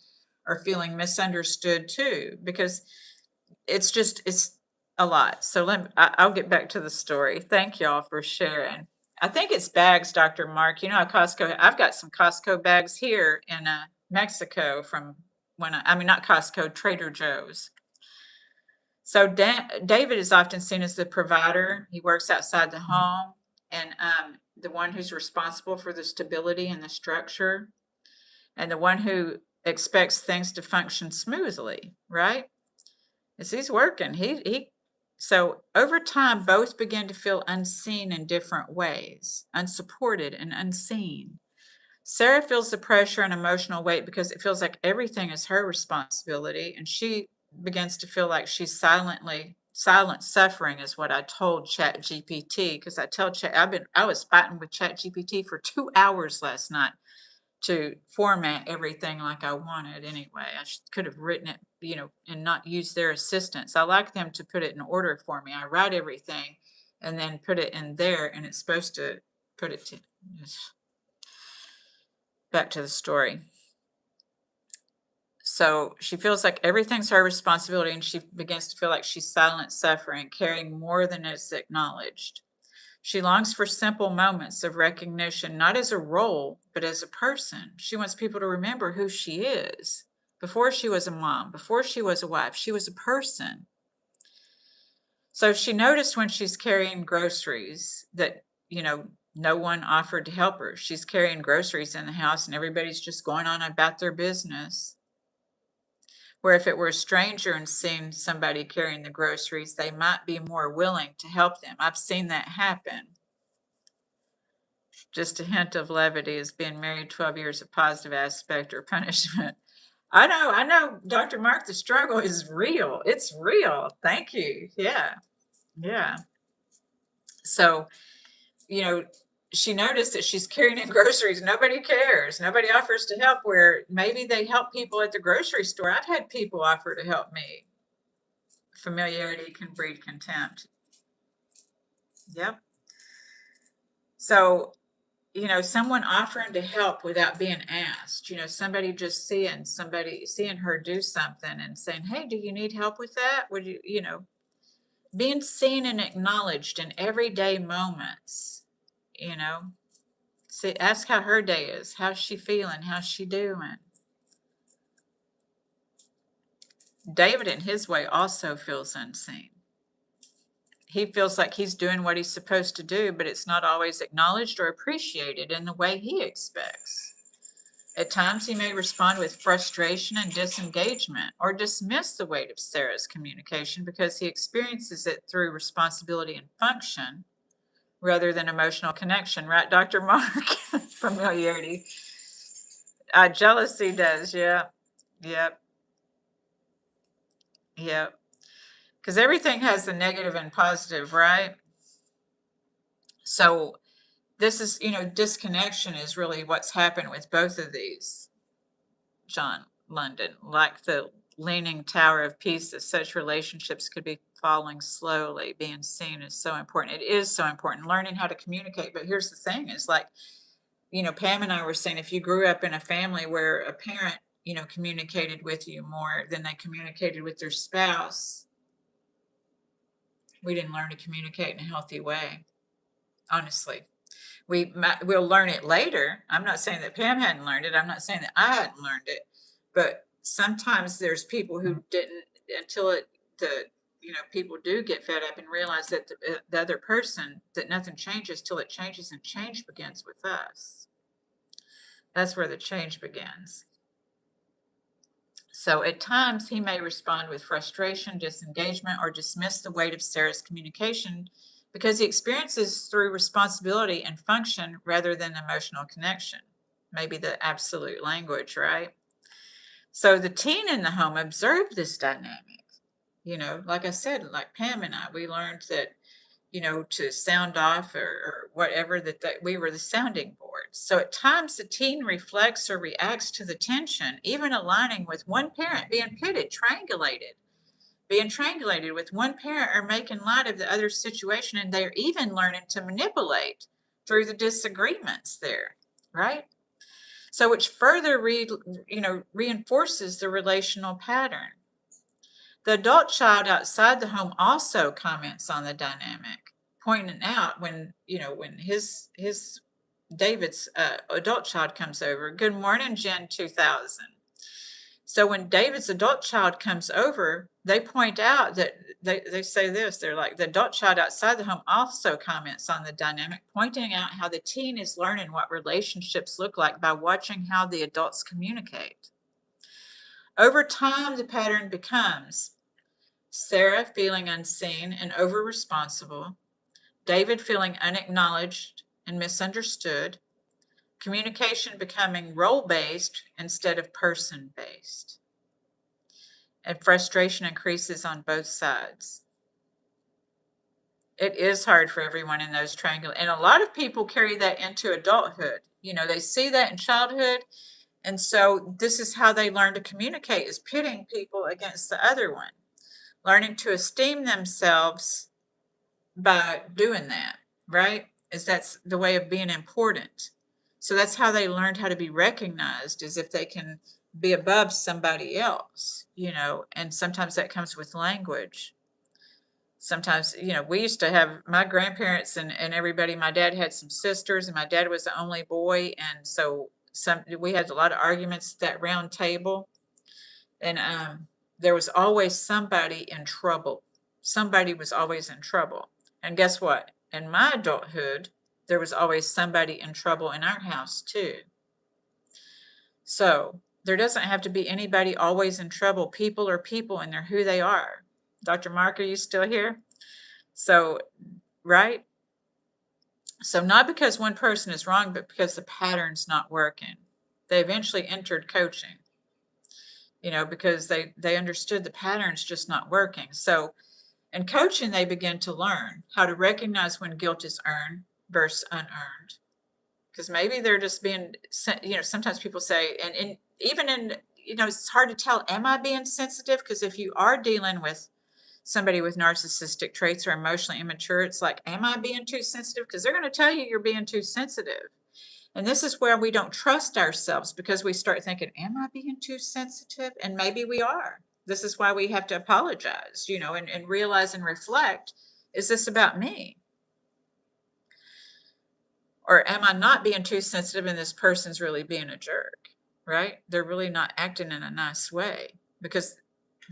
A: are feeling misunderstood too, because it's a lot. So I'll get back to the story. Thank y'all for sharing. I think it's bags, Dr. Mark. Costco, I've got some Costco bags here in Mexico from not Costco, Trader Joe's. So David is often seen as the provider. He works outside the home, and the one who's responsible for the stability and the structure, and the one who expects things to function smoothly, right? As he's working, so over time, both begin to feel unseen in different ways, unsupported and unseen. Sarah feels the pressure and emotional weight because it feels like everything is her responsibility, and she begins to feel like she's silently silent suffering is what I told Chat GPT, because I was fighting with Chat GPT for 2 hours last night to format everything like I wanted anyway. I could have written it, and not use their assistance. I like them to put it in order for me. I write everything and then put it in there, and it's supposed to put it to. Back to the story. So she feels like everything's her responsibility, and she begins to feel like she's silent suffering, carrying more than is acknowledged. She longs for simple moments of recognition, not as a role, but as a person. She wants people to remember who she is. Before she was a mom, before she was a wife, she was a person. So she noticed when she's carrying groceries that, no one offered to help her. She's carrying groceries in the house and everybody's just going on about their business. Where if it were a stranger and seen somebody carrying the groceries, they might be more willing to help them. I've seen that happen. Just a hint of levity is being married 12 years a positive aspect or punishment. I know, Dr. Mark, the struggle is real. It's real. Thank you. Yeah. Yeah. So, she noticed that she's carrying in groceries. Nobody cares. Nobody offers to help, where maybe they help people at the grocery store. I've had people offer to help me. Familiarity can breed contempt. Yep. So, someone offering to help without being asked, somebody just seeing her do something and saying, hey, do you need help with that? Would being seen and acknowledged in everyday moments, see, ask how her day is. How's she feeling? How's she doing? David, in his way, also feels unseen. He feels like he's doing what he's supposed to do, but it's not always acknowledged or appreciated in the way he expects. At times, he may respond with frustration and disengagement, or dismiss the weight of Sarah's communication because he experiences it through responsibility and function rather than emotional connection. Right, Dr. Mark? Familiarity. Jealousy does, yeah. Yep. Yep. Because everything has the negative and positive, right? So this is, disconnection is really what's happened with both of these, John London. Like the leaning tower of Pisa, such relationships could be falling slowly. Being seen is so important. It is so important, learning how to communicate. But here's the thing is like, Pam and I were saying, if you grew up in a family where a parent, communicated with you more than they communicated with their spouse, we didn't learn to communicate in a healthy way, honestly. We'll learn it later. I'm not saying that Pam hadn't learned it. I'm not saying that I hadn't learned it, but sometimes there's people who didn't until people do get fed up and realize that the other person, that nothing changes till it changes, and change begins with us. That's where the change begins. So at times he may respond with frustration, disengagement, or dismiss the weight of Sarah's communication because he experiences through responsibility and function rather than emotional connection. Maybe the absolute language, right? So the teen in the home observed this dynamic. Like I said, like Pam and I, we learned that, to sound off or whatever, that we were the sounding board. So at times the teen reflects or reacts to the tension, even aligning with one parent, being triangulated with one parent, or making light of the other situation, and they're even learning to manipulate through the disagreements there, right? So which further reinforces the relational pattern. The adult child outside the home also comments on the dynamic, pointing out when his David's adult child comes over. Good morning, Jen 2000. So when David's adult child comes over, they point out that they say this. They're like, the adult child outside the home also comments on the dynamic, pointing out how the teen is learning what relationships look like by watching how the adults communicate. Over time, the pattern becomes Sarah feeling unseen and over-responsible, David feeling unacknowledged and misunderstood, communication becoming role-based instead of person-based, and frustration increases on both sides. It is hard for everyone in those triangle, and a lot of people carry that into adulthood. They see that in childhood, and so this is how they learn to communicate, is pitting people against the other one, learning to esteem themselves by doing that, right? That's the way of being important. So that's how they learned how to be recognized, is if they can be above somebody else, and sometimes that comes with language. Sometimes, we used to have my grandparents and everybody. My dad had some sisters, and my dad was the only boy. And so we had a lot of arguments at that round table. And there was always somebody in trouble. Somebody was always in trouble. And guess what? In my adulthood, there was always somebody in trouble in our house, too. So there doesn't have to be anybody always in trouble. People are people, and they're who they are. Dr. Mark, are you still here? So, right? So not because one person is wrong, but because the pattern's not working. They eventually entered coaching, because they understood the pattern's just not working. So in coaching, they begin to learn how to recognize when guilt is earned versus unearned. Because maybe they're just being, sometimes people say, and even in, it's hard to tell, am I being sensitive? Because if you are dealing with somebody with narcissistic traits or emotionally immature, it's like, am I being too sensitive? Because they're going to tell you you're being too sensitive. And this is where we don't trust ourselves, because we start thinking, am I being too sensitive? And maybe we are. This is why we have to apologize, and realize and reflect, is this about me? Or am I not being too sensitive and this person's really being a jerk, right? They're really not acting in a nice way, because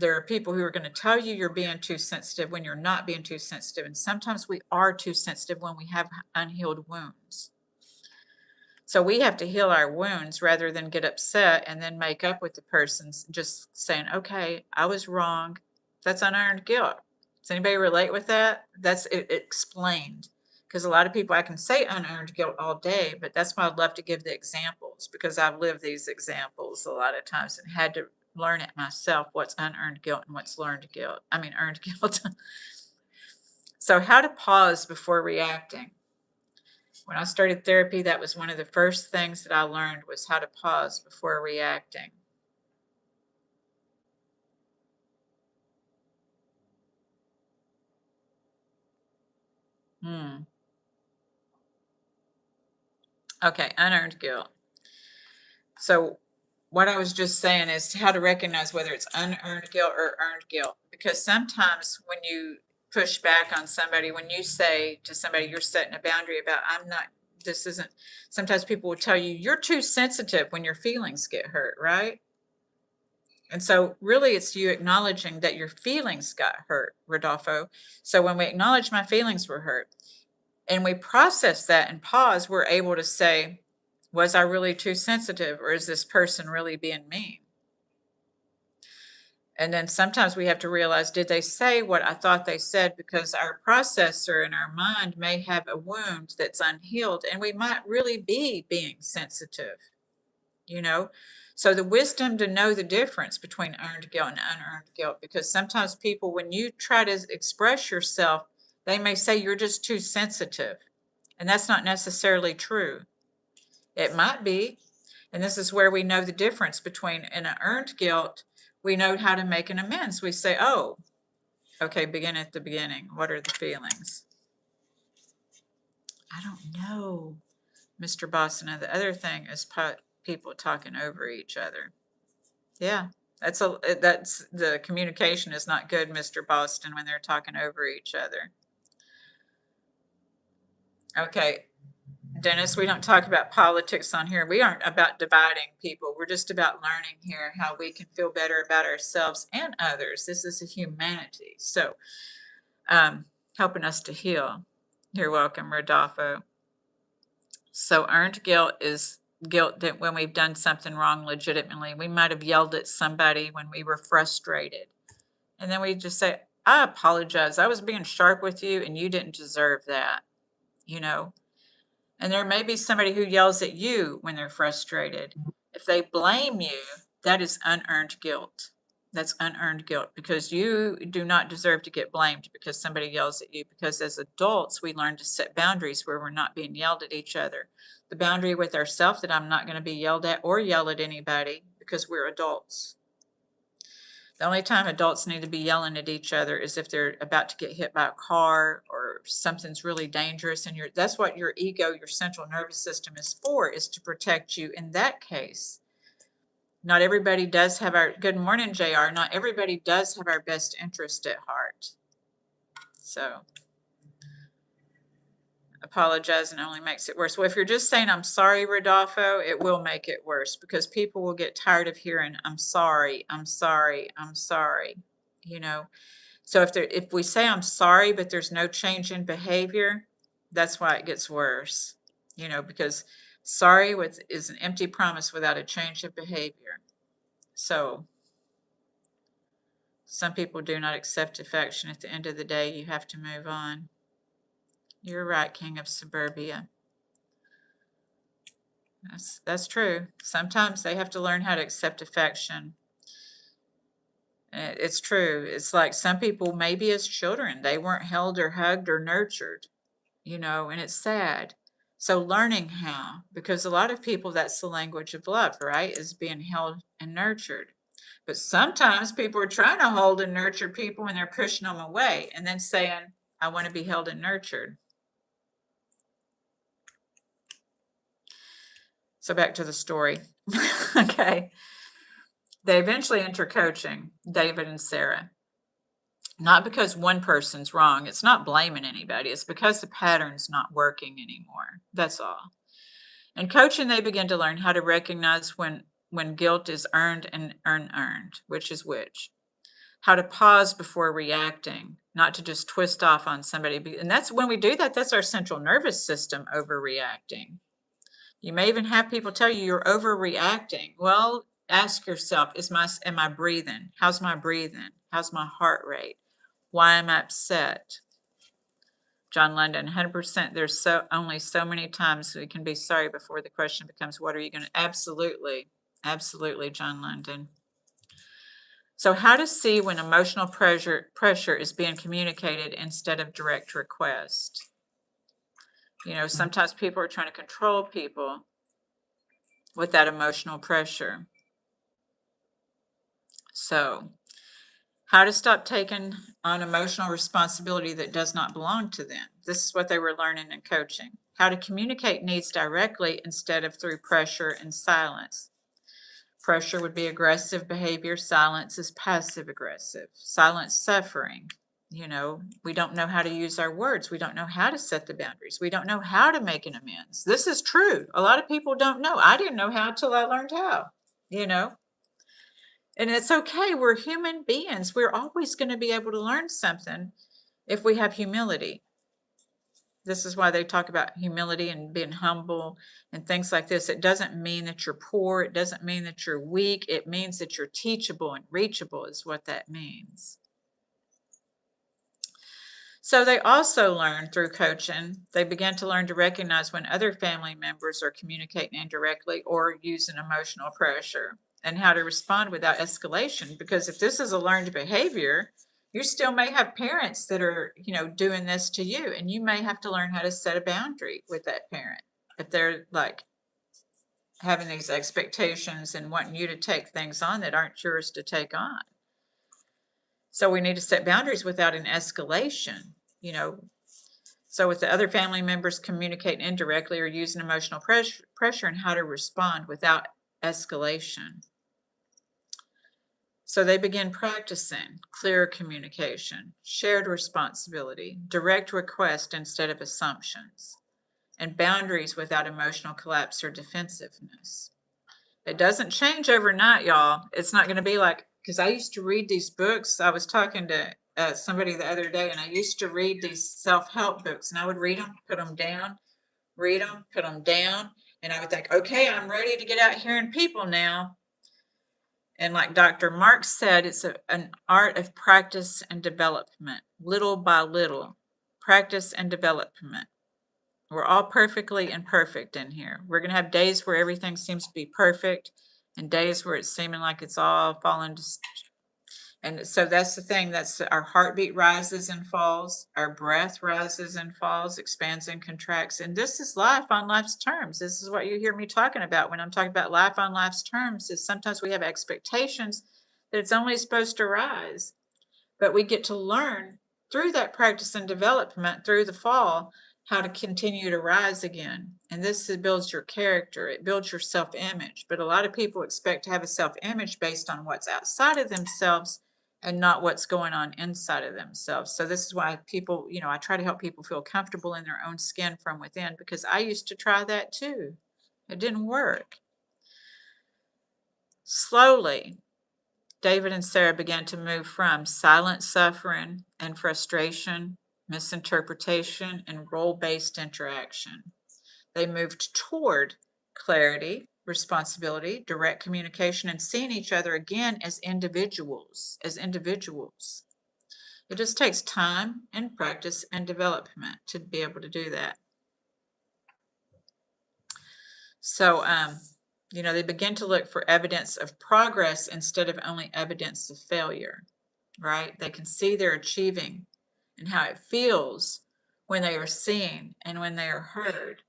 A: there are people who are going to tell you you're being too sensitive when you're not being too sensitive. And sometimes we are too sensitive when we have unhealed wounds. So we have to heal our wounds rather than get upset and then make up with the person just saying, okay, I was wrong. That's unearned guilt. Does anybody relate with that? That's it explained. Because a lot of people, I can say unearned guilt all day, but that's why I'd love to give the examples, because I've lived these examples a lot of times and had to learn it myself, what's unearned guilt and what's earned guilt. So how to pause before reacting. When I started therapy, that was one of the first things that I learned, was how to pause before reacting. Okay, unearned guilt. So what I was just saying is how to recognize whether it's unearned guilt or earned guilt. Because sometimes when you push back on somebody, when you say to somebody, you're setting a boundary about, sometimes people will tell you, you're too sensitive when your feelings get hurt, right? And so really it's you acknowledging that your feelings got hurt, Rodolfo. So when we acknowledge my feelings were hurt and we process that and pause, we're able to say, was I really too sensitive, or is this person really being mean? And then sometimes we have to realize, did they say what I thought they said? Because our processor in our mind may have a wound that's unhealed, and we might really be being sensitive, So the wisdom to know the difference between earned guilt and unearned guilt, because sometimes people, when you try to express yourself, they may say you're just too sensitive. And that's not necessarily true. It might be. And this is where we know the difference between an earned guilt. We know how to make an amends. We say, oh, okay, begin at the beginning. What are the feelings? I don't know, Mr. Boston. And the other thing is people talking over each other. Yeah, that's the communication is not good, Mr. Boston, when they're talking over each other. Okay, Dennis, we don't talk about politics on here. We aren't about dividing people. We're just about learning here how we can feel better about ourselves and others. This is a humanity. So helping us to heal. You're welcome, Rodolfo. So earned guilt is guilt that when we've done something wrong legitimately, we might have yelled at somebody when we were frustrated. And then we just say, I apologize. I was being sharp with you and you didn't deserve that, And there may be somebody who yells at you when they're frustrated. If they blame you, that is unearned guilt. That's unearned guilt because you do not deserve to get blamed because somebody yells at you. Because as adults, we learn to set boundaries where we're not being yelled at each other. The boundary with ourselves that I'm not going to be yelled at or yell at anybody because we're adults. The only time adults need to be yelling at each other is if they're about to get hit by a car or something's really dangerous, and that's what your ego, your central nervous system is for, is to protect you in that case. Not everybody does have our, good morning, JR. Not everybody does have our best interest at heart. So apologizing only makes it worse. Well, if you're just saying, I'm sorry, Rodolfo, it will make it worse because people will get tired of hearing, I'm sorry, I'm sorry, I'm sorry, you know. So if we say I'm sorry, but there's no change in behavior, that's why it gets worse, you know, because sorry is an empty promise without a change of behavior. So some people do not accept affection. At the end of the day, you have to move on. You're right, King of Suburbia. That's true. Sometimes they have to learn how to accept affection. It's true. It's like some people, maybe as children, they weren't held or hugged or nurtured, you know, and it's sad. So learning how, because a lot of people, that's the language of love, right? Is being held and nurtured. But sometimes people are trying to hold and nurture people and they're pushing them away and then saying, I want to be held and nurtured. So back to the story. Okay. They eventually enter coaching, David and Sarah. Not because one person's wrong. It's not blaming anybody. It's because the pattern's not working anymore. That's all. In coaching, they begin to learn how to recognize when guilt is earned and unearned, which is which. How to pause before reacting, not to just twist off on somebody. And that's when we do that, that's our central nervous system overreacting. You may even have people tell you you're overreacting. Well, ask yourself, am I breathing? How's my breathing? How's my heart rate? Why am I upset? John London, 100%. There's only so many times we can be sorry before the question becomes, what are you going to? Absolutely. Absolutely, John London. So how to see when emotional pressure is being communicated instead of direct request. You know, sometimes people are trying to control people with that emotional pressure. So how to stop taking on emotional responsibility that does not belong to them. This is what they were learning in coaching. How to communicate needs directly instead of through pressure and silence. Pressure would be aggressive behavior. Silence is passive aggressive. Silence, suffering. You know, we don't know how to use our words. We don't know how to set the boundaries. We don't know how to make an amends. This is true. A lot of people don't know. I didn't know how till I learned how, you know. And it's okay. We're human beings. We're always going to be able to learn something if we have humility. This is why they talk about humility and being humble and things like this. It doesn't mean that you're poor. It doesn't mean that you're weak. It means that you're teachable and reachable is what that means. So they also learn through coaching, they began to learn to recognize when other family members are communicating indirectly or using emotional pressure and how to respond without escalation. Because if this is a learned behavior, you still may have parents that are, you know, doing this to you, and you may have to learn how to set a boundary with that parent if they're like having these expectations and wanting you to take things on that aren't yours to take on. So we need to set boundaries without an escalation, you know. So with the other family members communicating indirectly or using emotional pressure and how to respond without escalation. So they begin practicing clear communication, shared responsibility, direct request instead of assumptions, and boundaries without emotional collapse or defensiveness. It doesn't change overnight, y'all. It's not going to be like, because I used to read these books. I was talking to somebody the other day, and I used to read these self-help books, and I would read them, put them down, read them, put them down, and I would think, okay, I'm ready to get out here and people now. And like Dr. Mark said, it's an art of practice and development, little by little, practice and development. We're all perfectly imperfect in here. We're going to have days where everything seems to be perfect and days where it's seeming like it's all falling And so that's the thing, that's our heartbeat rises and falls, our breath rises and falls, expands and contracts. And this is life on life's terms. This is what you hear me talking about when I'm talking about life on life's terms, is sometimes we have expectations that it's only supposed to rise. But we get to learn through that practice and development through the fall how to continue to rise again. And this builds your character, it builds your self-image. But a lot of people expect to have a self-image based on what's outside of themselves and not what's going on inside of themselves. So this is why people, I try to help people feel comfortable in their own skin from within, because I used to try that too. It didn't work. Slowly, David and Sarah began to move from silent suffering and frustration, misinterpretation, and role-based interaction. They moved toward clarity, responsibility, direct communication, and seeing each other again as individuals, It just takes time and practice and development to be able to do that. So, they begin to look for evidence of progress instead of only evidence of failure, right? They can see they're achieving and how it feels when they are seen and when they are heard.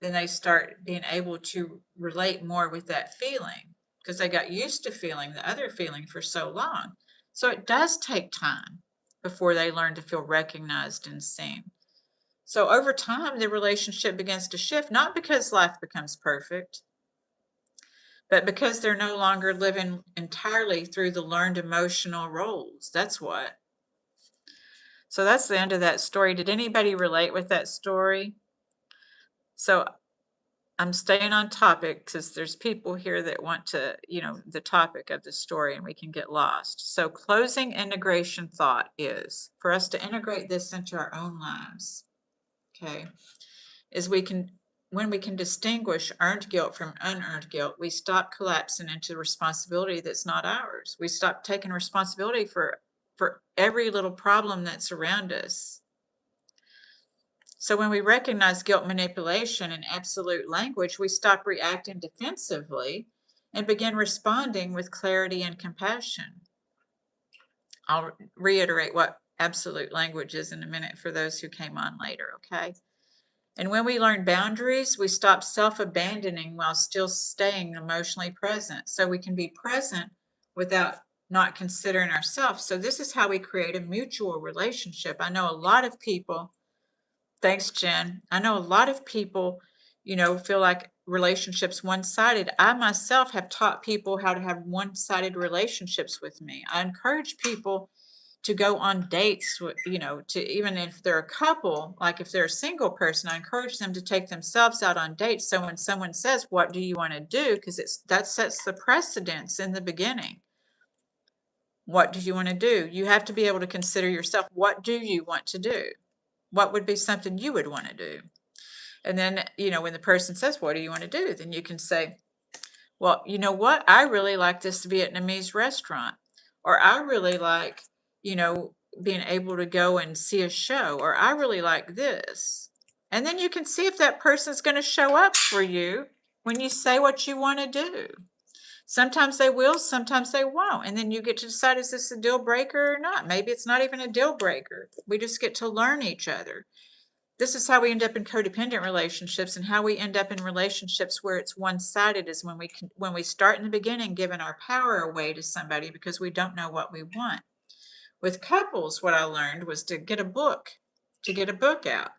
A: Then they start being able to relate more with that feeling because they got used to feeling the other feeling for so long. So it does take time before they learn to feel recognized and seen. So over time, the relationship begins to shift, not because life becomes perfect, but because they're no longer living entirely through the learned emotional roles. That's what. So that's the end of that story. Did anybody relate with that story? So I'm staying on topic because there's people here that want to, the topic of the story, and we can get lost. So closing integration thought is for us to integrate this into our own lives, okay, is when we can distinguish earned guilt from unearned guilt, we stop collapsing into responsibility that's not ours. We stop taking responsibility for every little problem that's around us. So when we recognize guilt manipulation in absolute language, we stop reacting defensively and begin responding with clarity and compassion. I'll reiterate what absolute language is in a minute for those who came on later, okay? And when we learn boundaries, we stop self-abandoning while still staying emotionally present. So we can be present without not considering ourselves. So this is how we create a mutual relationship. I know a lot of people, thanks, Jen. I know a lot of people, feel like relationships one-sided. I myself have taught people how to have one-sided relationships with me. I encourage people to go on dates with, to even if they're a couple, like if they're a single person, I encourage them to take themselves out on dates. So when someone says, what do you want to do? Because that sets the precedence in the beginning. What do you want to do? You have to be able to consider yourself. What do you want to do? What would be something you would want to do? And then, when the person says, what do you want to do? Then you can say, well, you know what? I really like this Vietnamese restaurant, or I really like, being able to go and see a show, or I really like this. And then you can see if that person's going to show up for you when you say what you want to do. Sometimes they will, sometimes they won't. And then you get to decide, is this a deal breaker or not? Maybe it's not even a deal breaker. We just get to learn each other. This is how we end up in codependent relationships, and how we end up in relationships where it's one-sided is when we start in the beginning giving our power away to somebody because we don't know what we want. With couples, what I learned was to get a book out.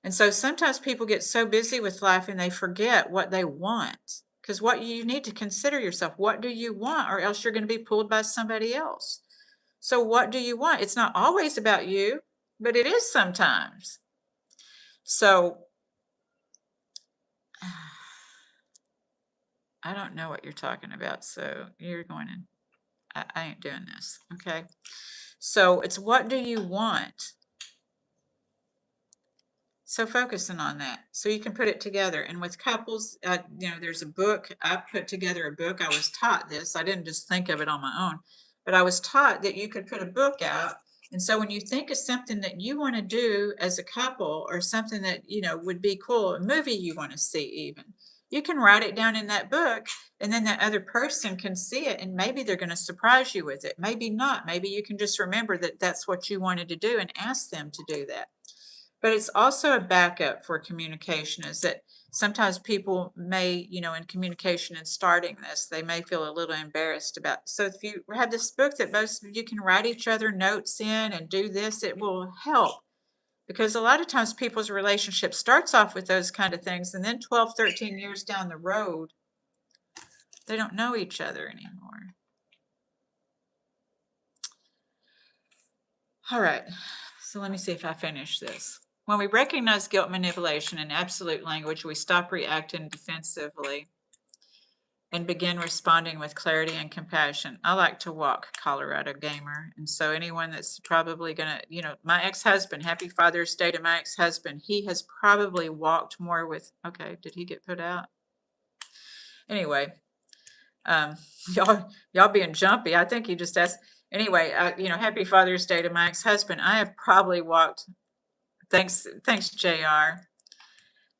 A: And so sometimes people get so busy with life and they forget what they want, because what you need to consider yourself, what do you want, or else you're going to be pulled by somebody else. So what do you want? It's not always about you, but it is sometimes. So I don't know what you're talking about. So you're going in, I ain't doing this. Okay. So it's what do you want? So focusing on that so you can put it together. And with couples, there's a book. I put together a book. I was taught this. I didn't just think of it on my own, but I was taught that you could put a book out. And so when you think of something that you want to do as a couple, or something that, would be cool, a movie you want to see even, You can write it down in that book, and then that other person can see it, and maybe they're going to surprise you with it. Maybe not. Maybe you can just remember that that's what you wanted to do and ask them to do that. But it's also a backup for communication, is that sometimes people may, in communication and starting this, they may feel a little embarrassed about. So if you have this book that most of you can write each other notes in and do this, it will help. Because a lot of times people's relationship starts off with those kind of things, and then 12, 13 years down the road, they don't know each other anymore. All right, so let me see if I finish this. When we recognize guilt manipulation in absolute language, we stop reacting defensively and begin responding with clarity and compassion. I like to walk, Colorado gamer. And so anyone that's probably going to, my ex-husband, happy Father's Day to my ex-husband, he has probably walked more with, okay, did he get put out? Anyway, y'all being jumpy. I think he just asked, anyway, happy Father's Day to my ex-husband. I have probably walked, thanks, JR.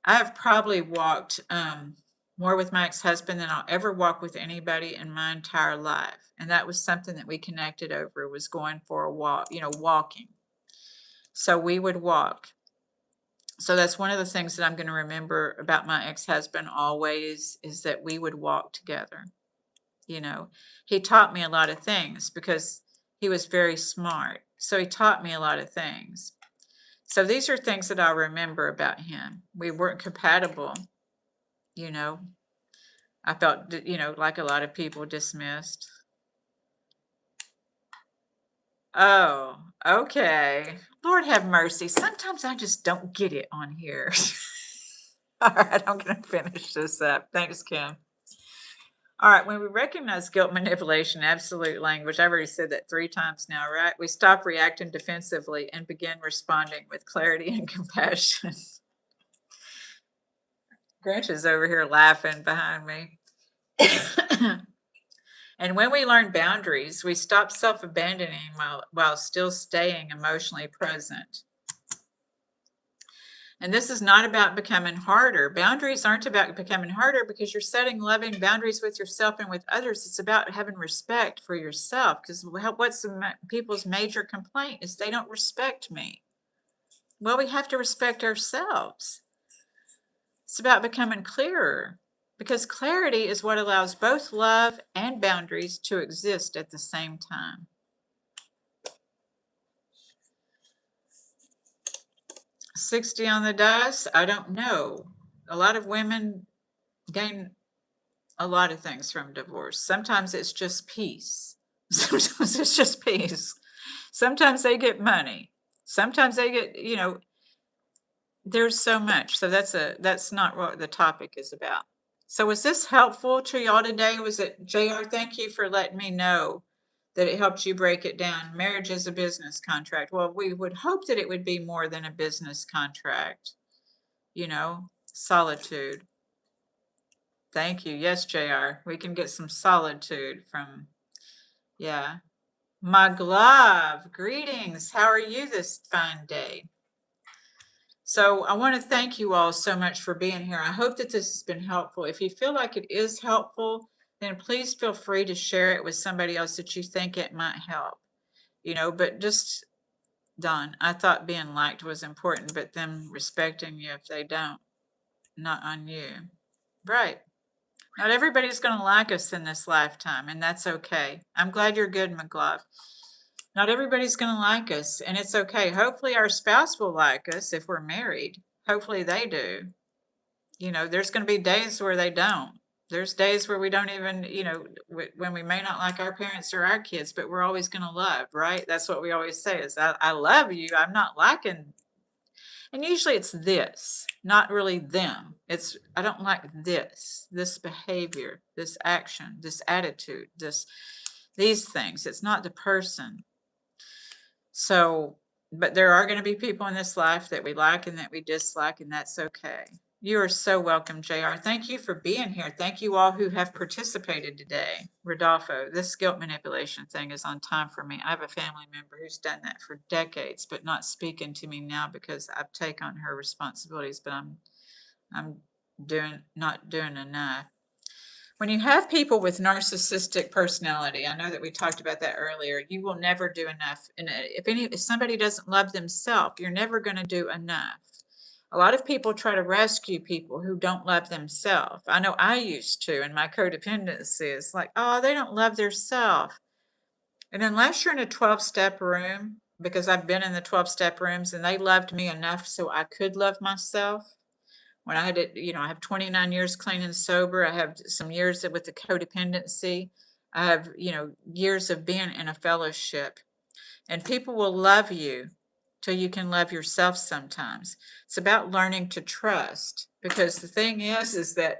A: I have probably walked, more with my ex-husband than I'll ever walk with anybody in my entire life. And that was something that we connected over, was going for a walk, walking. So we would walk. So that's one of the things that I'm going to remember about my ex-husband always, is that we would walk together. He taught me a lot of things because he was very smart. So he taught me a lot of things. So these are things that I'll remember about him. We weren't compatible. I felt, like a lot of people, dismissed. Oh, okay. Lord have mercy. Sometimes I just don't get it on here. All right, I'm going to finish this up. Thanks, Kim. All right, when we recognize guilt manipulation, absolute language, I've already said that 3 times now, right? We stop reacting defensively and begin responding with clarity and compassion. Grinch is over here laughing behind me. And when we learn boundaries, we stop self-abandoning while still staying emotionally present. And this is not about becoming harder. Boundaries aren't about becoming harder because you're setting loving boundaries with yourself and with others. It's about having respect for yourself, because what's people's major complaint is they don't respect me. Well, we have to respect ourselves. It's about becoming clearer, because clarity is what allows both love and boundaries to exist at the same time. $60 on the dice? I don't know. A lot of women gain a lot of things from divorce. Sometimes it's just peace. Sometimes it's just peace. Sometimes they get money. Sometimes they get, there's so much. So that's not what the topic is about. So was this helpful to y'all today? Was it, JR, thank you for letting me know that it helped you break it down. Marriage is a business contract. Well, we would hope that it would be more than a business contract. Solitude. Thank you. Yes, JR. We can get some solitude from, yeah. My glove. Greetings. How are you this fine day? So I want to thank you all so much for being here. I hope that this has been helpful. If you feel like it is helpful, then please feel free to share it with somebody else that you think it might help. But just, Don, I thought being liked was important, but them respecting you if they don't, not on you. Right. Not everybody's going to like us in this lifetime, and that's okay. I'm glad you're good, McGlove. Not everybody's going to like us, and it's okay. Hopefully our spouse will like us if we're married. Hopefully they do. There's going to be days where they don't. There's days where we don't even, when we may not like our parents or our kids, but we're always going to love, right? That's what we always say is, I love you. I'm not liking. And usually it's this, not really them. It's, I don't like this behavior, this action, this attitude, these things. It's not the person. So, but there are going to be people in this life that we like and that we dislike, and that's okay. You are so welcome, JR. Thank you for being here. Thank you all who have participated today. Rodolfo, this guilt manipulation thing is on time for me. I have a family member who's done that for decades, but not speaking to me now because I've taken on her responsibilities, but I'm not doing enough. When you have people with narcissistic personality, I know that we talked about that earlier, you will never do enough. And if somebody doesn't love themselves, you're never going to do enough. A lot of people try to rescue people who don't love themselves. I know I used to, and my codependency is like, oh, they don't love themselves. And unless you're in a 12-step room, because I've been in the 12-step rooms and they loved me enough so I could love myself. When I had it, I have 29 years clean and sober. I have some years with the codependency. I have, years of being in a fellowship. And people will love you till you can love yourself sometimes. It's about learning to trust, because the thing is that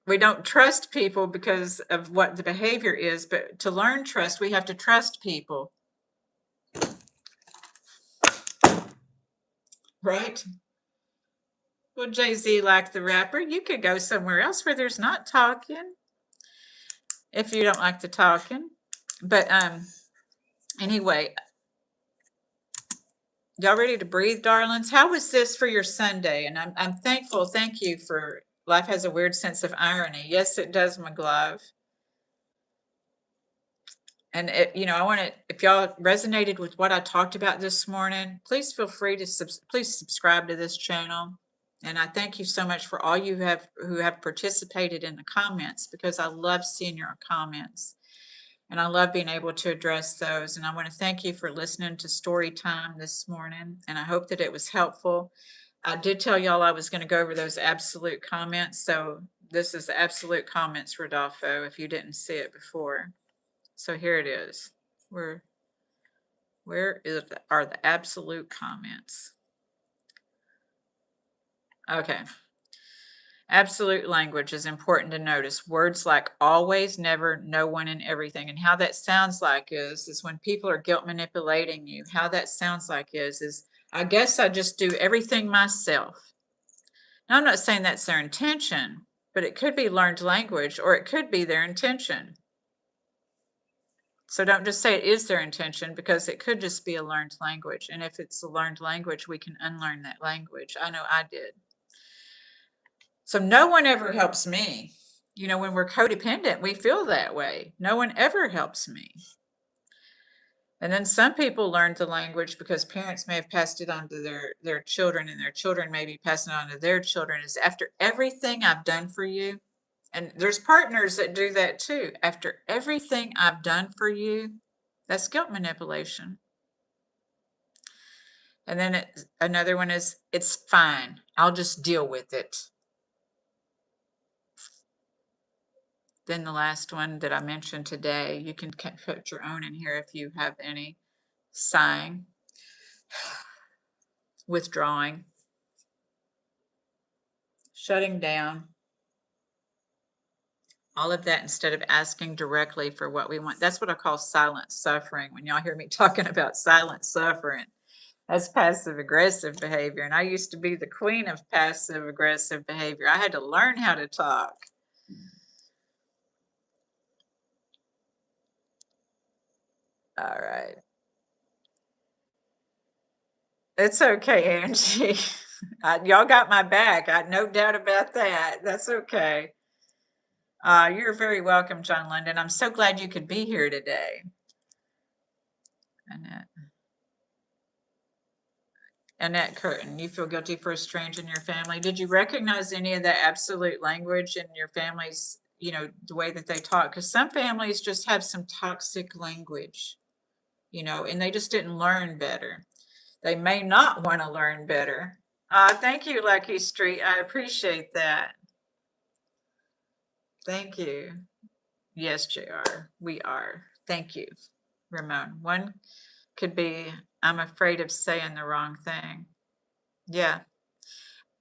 A: we don't trust people because of what the behavior is, but to learn trust, we have to trust people. Right? Well, Jay-Z, like the rapper, you could go somewhere else where there's not talking if you don't like the talking. But anyway, y'all ready to breathe, darlings? How was this for your Sunday? And I'm thankful. Thank you for life has a weird sense of irony. Yes, it does, my glove. And I want to, if y'all resonated with what I talked about this morning, please feel free to please subscribe to this channel. And I thank you so much for all who have participated in the comments, because I love seeing your comments and I love being able to address those. And I want to thank you for listening to story time this morning. And I hope that it was helpful. I did tell y'all I was going to go over those absolute comments. So this is the absolute comments, Rodolfo, if you didn't see it before. So here it is. Where are the absolute comments? Okay. Absolute language is important to notice. Words like always, never, no one, and everything. And how that sounds like is when people are guilt manipulating you, how that sounds like is I guess I just do everything myself. Now, I'm not saying that's their intention, but it could be learned language, or it could be their intention. So don't just say it is their intention, because it could just be a learned language. And if it's a learned language, we can unlearn that language. I know I did. So no one ever helps me. When we're codependent, we feel that way. No one ever helps me. And then some people learn the language because parents may have passed it on to their children, and their children may be passing it on to their children. Is after everything I've done for you, and there's partners that do that too. After everything I've done for you, that's guilt manipulation. And then another one is, it's fine, I'll just deal with it. Then the last one that I mentioned today, you can put your own in here if you have any. Sighing, withdrawing, shutting down, all of that instead of asking directly for what we want. That's what I call silent suffering. When y'all hear me talking about silent suffering, that's passive aggressive behavior. And I used to be the queen of passive aggressive behavior. I had to learn how to talk. All right. It's okay, Angie. Y'all got my back. I no doubt about that. That's okay. You're very welcome, John London. I'm so glad you could be here today. Annette Curtin, you feel guilty for a stranger in your family. Did you recognize any of that absolute language in your family's, the way that they talk? Because some families just have some toxic language, and they just didn't learn better. They may not want to learn better. Thank you, Lucky Street. I appreciate that. Thank you. Yes, JR, we are. Thank you, Ramon. One could be, I'm afraid of saying the wrong thing. Yeah.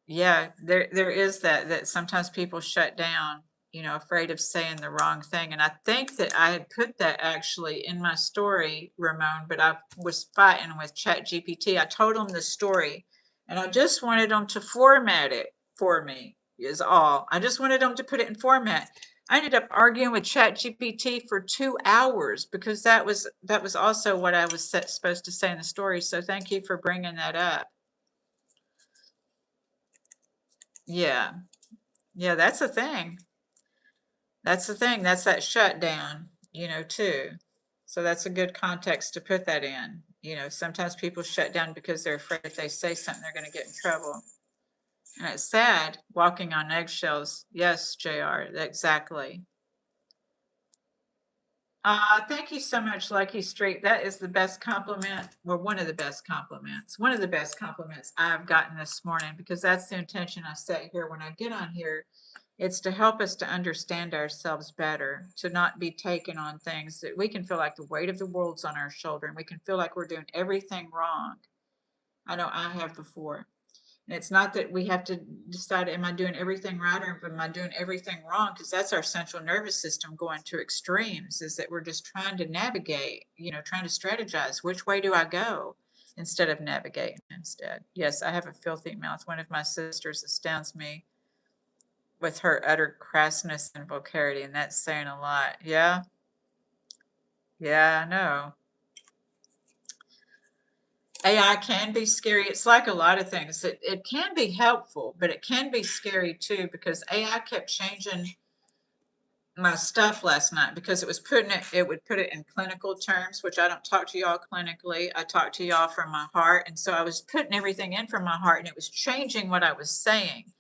A: Yeah, there is that sometimes people shut down, afraid of saying the wrong thing. And I think that I had put that actually in my story, Ramon, but I was fighting with ChatGPT. I told him the story, and I just wanted them to format it for me, is all. I just wanted them to put it in format. I ended up arguing with ChatGPT for 2 hours, because that was also what I was supposed to say in the story. So thank you for bringing that up. Yeah. Yeah, that's the thing. That's the thing. That's that shutdown, too. So that's a good context to put that in. Sometimes people shut down because they're afraid if they say something, they're going to get in trouble. And it's sad walking on eggshells. Yes, JR, exactly. Thank you so much, Lucky Street. That is the best compliment, or one of the best compliments. One of the best compliments I've gotten this morning, because that's the intention I set here when I get on here. It's to help us to understand ourselves better, to not be taken on things that we can feel like the weight of the world's on our shoulder and we can feel like we're doing everything wrong. I know I have before. And it's not that we have to decide, am I doing everything right or am I doing everything wrong? Because that's our central nervous system going to extremes, is that we're just trying to navigate, trying to strategize. Which way do I go instead of navigating instead? Yes, I have a filthy mouth. One of my sisters astounds me with her utter crassness and vulgarity, and that's saying a lot. Yeah, yeah, I know. AI can be scary. It's like a lot of things. It can be helpful, but it can be scary too, because AI kept changing my stuff last night because it would put it in clinical terms, which I don't talk to y'all clinically. I talk to y'all from my heart. And so I was putting everything in from my heart and it was changing what I was saying.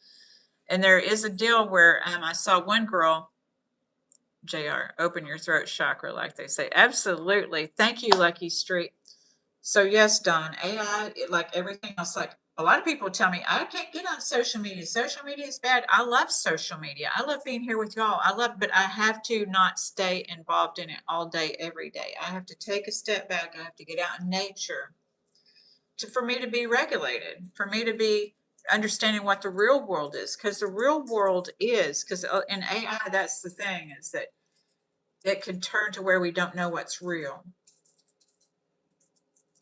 A: And there is a deal where I saw one girl, JR, open your throat chakra, like they say. Absolutely. Thank you, Lucky Street. So yes, Don, AI, like everything else, like a lot of people tell me I can't get on social media. Social media is bad. I love social media. I love being here with y'all. But I have to not stay involved in it all day, every day. I have to take a step back. I have to get out in nature for me to be regulated, for me to be understanding what the real world is. Because the real world is, because in AI, that's the thing, is that it can turn to where we don't know what's real.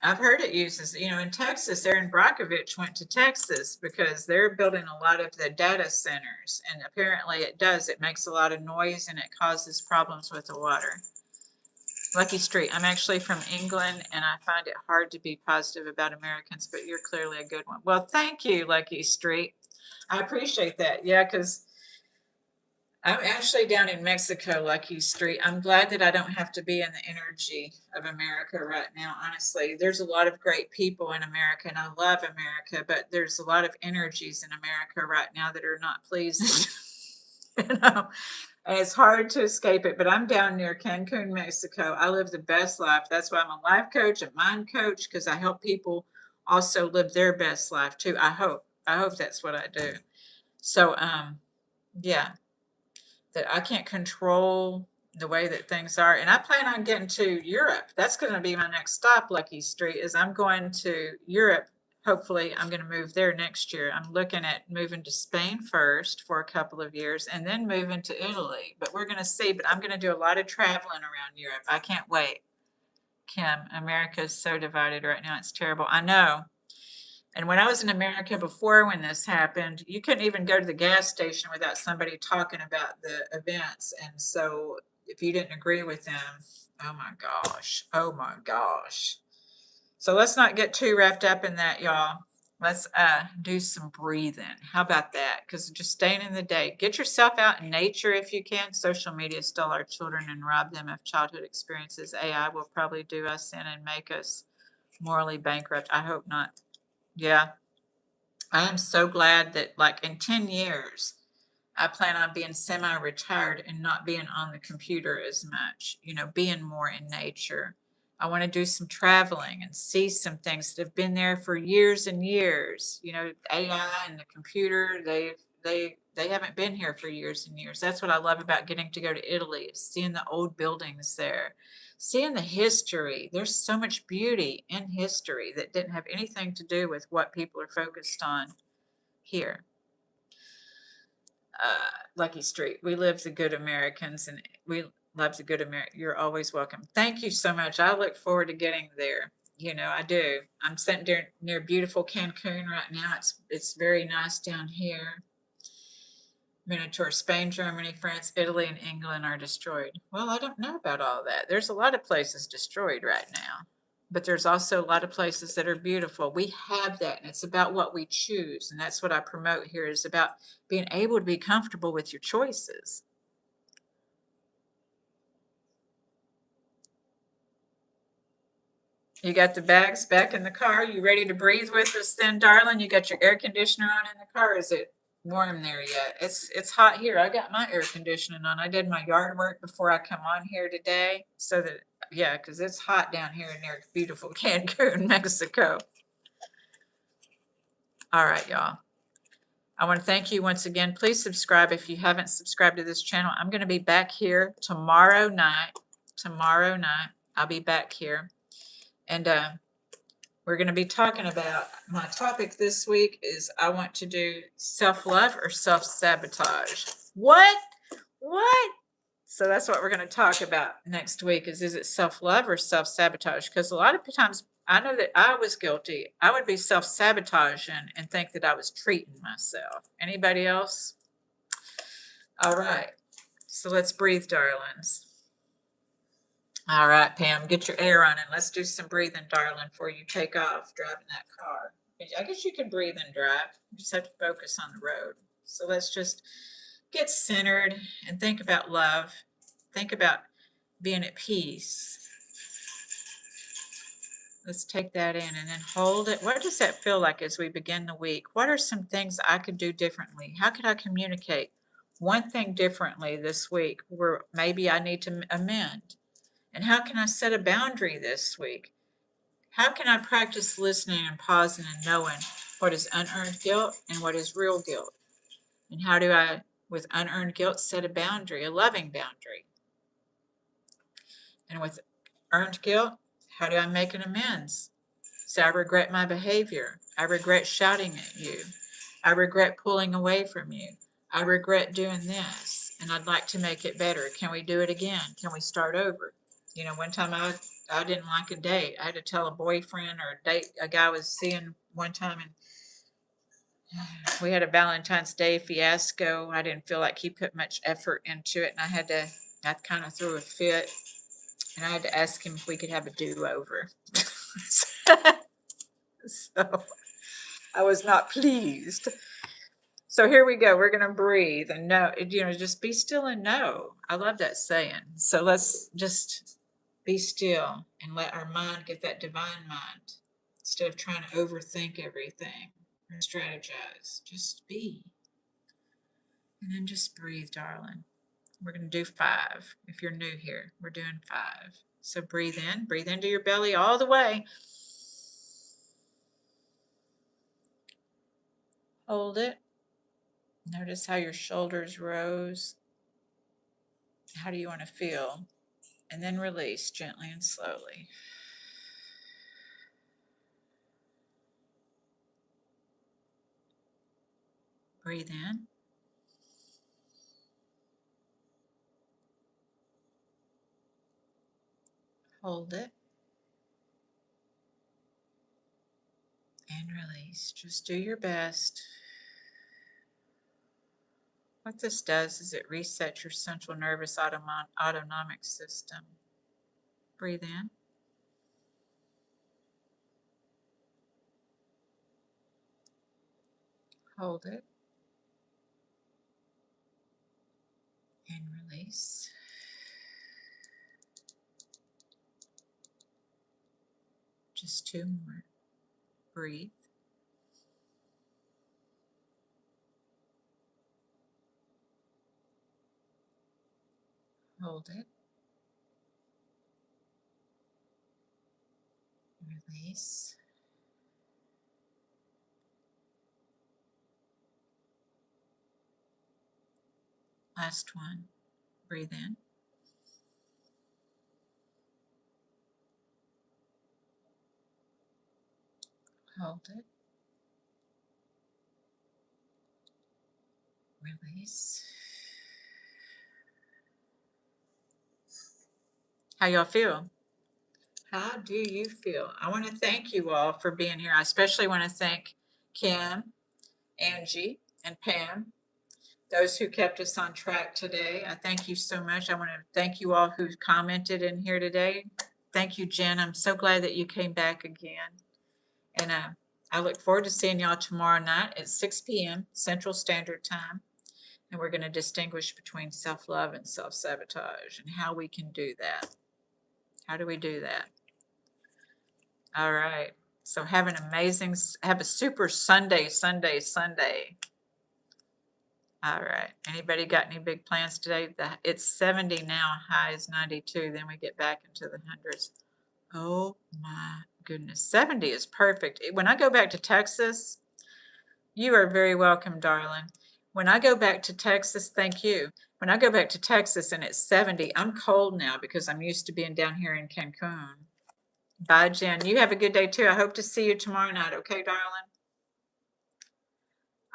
A: I've heard it uses, in Texas, Aaron Brockovich went to Texas because they're building a lot of the data centers. And apparently it does. It makes a lot of noise and it causes problems with the water. Lucky Street, I'm actually from England and I find it hard to be positive about Americans, but you're clearly a good one. Well, thank you, Lucky Street. I appreciate that. Yeah, because I'm actually down in Mexico, Lucky Street. I'm glad that I don't have to be in the energy of America right now. Honestly, there's a lot of great people in America, and I love America, but there's a lot of energies in America right now that are not pleasing. you know, and it's hard to escape it. But I'm down near Cancun, Mexico. I live the best life. That's why I'm a life coach, a mind coach, because I help people also live their best life too. I hope. I hope that's what I do. So, yeah, that I can't control the way that things are. And I plan on getting to Europe. That's going to be my next stop, Lucky Street, is I'm going to Europe. Hopefully, I'm going to move there next year. I'm looking at moving to Spain first for a couple of years and then moving to Italy. But we're going to see. But I'm going to do a lot of traveling around Europe. I can't wait. Kim, America is so divided right now. It's terrible. I know. And when I was in America before, when this happened, you couldn't even go to the gas station without somebody talking about the events. And so if you didn't agree with them, oh my gosh, oh my gosh. So let's not get too wrapped up in that, y'all. Let's do some breathing. How about that? Because just staying in the day. Get yourself out in nature if you can. Social media stole our children and robbed them of childhood experiences. AI will probably do us in and make us morally bankrupt. I hope not. Yeah. I am so glad that, like, in 10 years, I plan on being semi-retired and not being on the computer as much, being more in nature. I want to do some traveling and see some things that have been there for years and years. AI and the computer, they haven't been here for years and years. That's what I love about getting to go to Italy, is seeing the old buildings there, seeing the history. There's so much beauty in history that didn't have anything to do with what people are focused on here. Lucky Street. We live the good Americans and we love the good America. You're always welcome. Thank you so much. I look forward to getting there. I do. I'm sitting near beautiful Cancun right now. It's very nice down here. Miniature Spain, Germany, France, Italy, and England are destroyed. Well, I don't know about all that. There's a lot of places destroyed right now. but there's also a lot of places that are beautiful. We have that, and it's about what we choose. And that's what I promote here, is about being able to be comfortable with your choices. You got the bags back in the car. You ready to breathe with us then, darling? You got your air conditioner on in the car. Is it warm there yet? It's hot here. I got my air conditioning on. I did my yard work before I come on here today, so that, yeah, because it's hot down here in their beautiful Cancun, Mexico. All right, y'all. I want to thank you once again. Please subscribe if you haven't subscribed to this channel. I'm going to be back here tomorrow night. Tomorrow night, I'll be back here. And we're going to be talking about, my topic this week is, I want to do self-love or self-sabotage. What? What? So that's what we're going to talk about next week, is it self-love or self-sabotage? Because a lot of times, I know that I was guilty. I would be self-sabotaging and think that I was treating myself. Anybody else? All right. So let's breathe, darlings. All right, Pam, get your air on and let's do some breathing, darling, before you take off driving that car. I guess you can breathe and drive. You just have to focus on the road. So let's just get centered and think about love. Think about being at peace. Let's take that in and then hold it. What does that feel like as we begin the week? What are some things I could do differently? How could I communicate one thing differently this week where maybe I need to amend? And how can I set a boundary this week? How can I practice listening and pausing and knowing what is unearned guilt and what is real guilt? And how do I, with unearned guilt, set a boundary, a loving boundary? And with earned guilt, how do I make an amends? So I regret my behavior. I regret shouting at you. I regret pulling away from you. I regret doing this, and I'd like to make it better. Can we do it again? Can we start over? You know, one time I didn't like a date. I had to tell a boyfriend or a guy I was seeing one time, and we had a Valentine's Day fiasco. I didn't feel like he put much effort into it, and I kind of threw a fit, and I had to ask him if we could have a do-over. So I was not pleased. So here we go. We're going to breathe and know, just be still and know. I love that saying. So let's just be still and let our mind get that divine mind, instead of trying to overthink everything or strategize. Just be. And then just breathe, darling. We're going to do 5. If you're new here, we're doing 5. So breathe into your belly all the way. Hold it. Notice how your shoulders rose. How do you want to feel? And then release gently and slowly. Breathe in. Hold it. And release. Just do your best. What this does is it resets your central nervous autonomic system. Breathe in. Hold it. And release. Just 2 more. Breathe. Hold it. Release. Last one. Breathe in. Hold it. Release. How y'all feel? How do you feel? I want to thank you all for being here. I especially want to thank Kim, Angie, and Pam, those who kept us on track today. I thank you so much. I want to thank you all who commented in here today. Thank you, Jen. I'm so glad that you came back again. And I look forward to seeing y'all tomorrow night at 6 p.m. Central Standard Time. And we're going to distinguish between self-love and self-sabotage and how we can do that. How do we do that? All right. So have a super Sunday. All right. Anybody got any big plans today? It's 70 now, high is 92. Then we get back into the hundreds. Oh my goodness. 70 is perfect. When I go back to Texas, you are very welcome, darling. When I go back to Texas, thank you. When I go back to Texas and it's 70, I'm cold now because I'm used to being down here in Cancun. Bye, Jen. You have a good day too. I hope to see you tomorrow night. Okay, darling?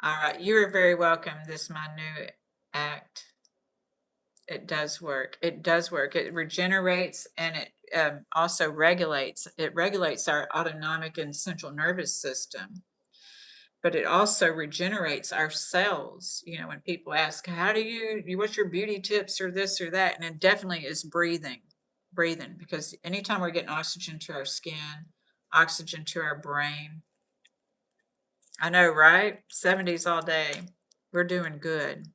A: All right. You are very welcome. This is my new act. It does work. It does work. It regenerates and it also regulates. It regulates our autonomic and central nervous system, but it also regenerates our cells. You know, when people ask, how do what's your beauty tips or this or that? And it definitely is breathing, because anytime we're getting oxygen to our skin, oxygen to our brain. I know, right? 70s all day. We're doing good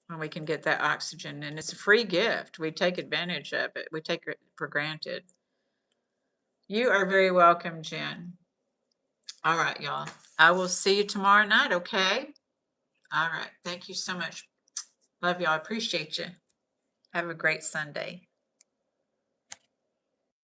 A: when we can get that oxygen, and it's a free gift. We take advantage of it. We take it for granted. You are very welcome, Jen. All right, y'all. I will see you tomorrow night, okay? All right. Thank you so much. Love y'all. Appreciate you. Have a great Sunday.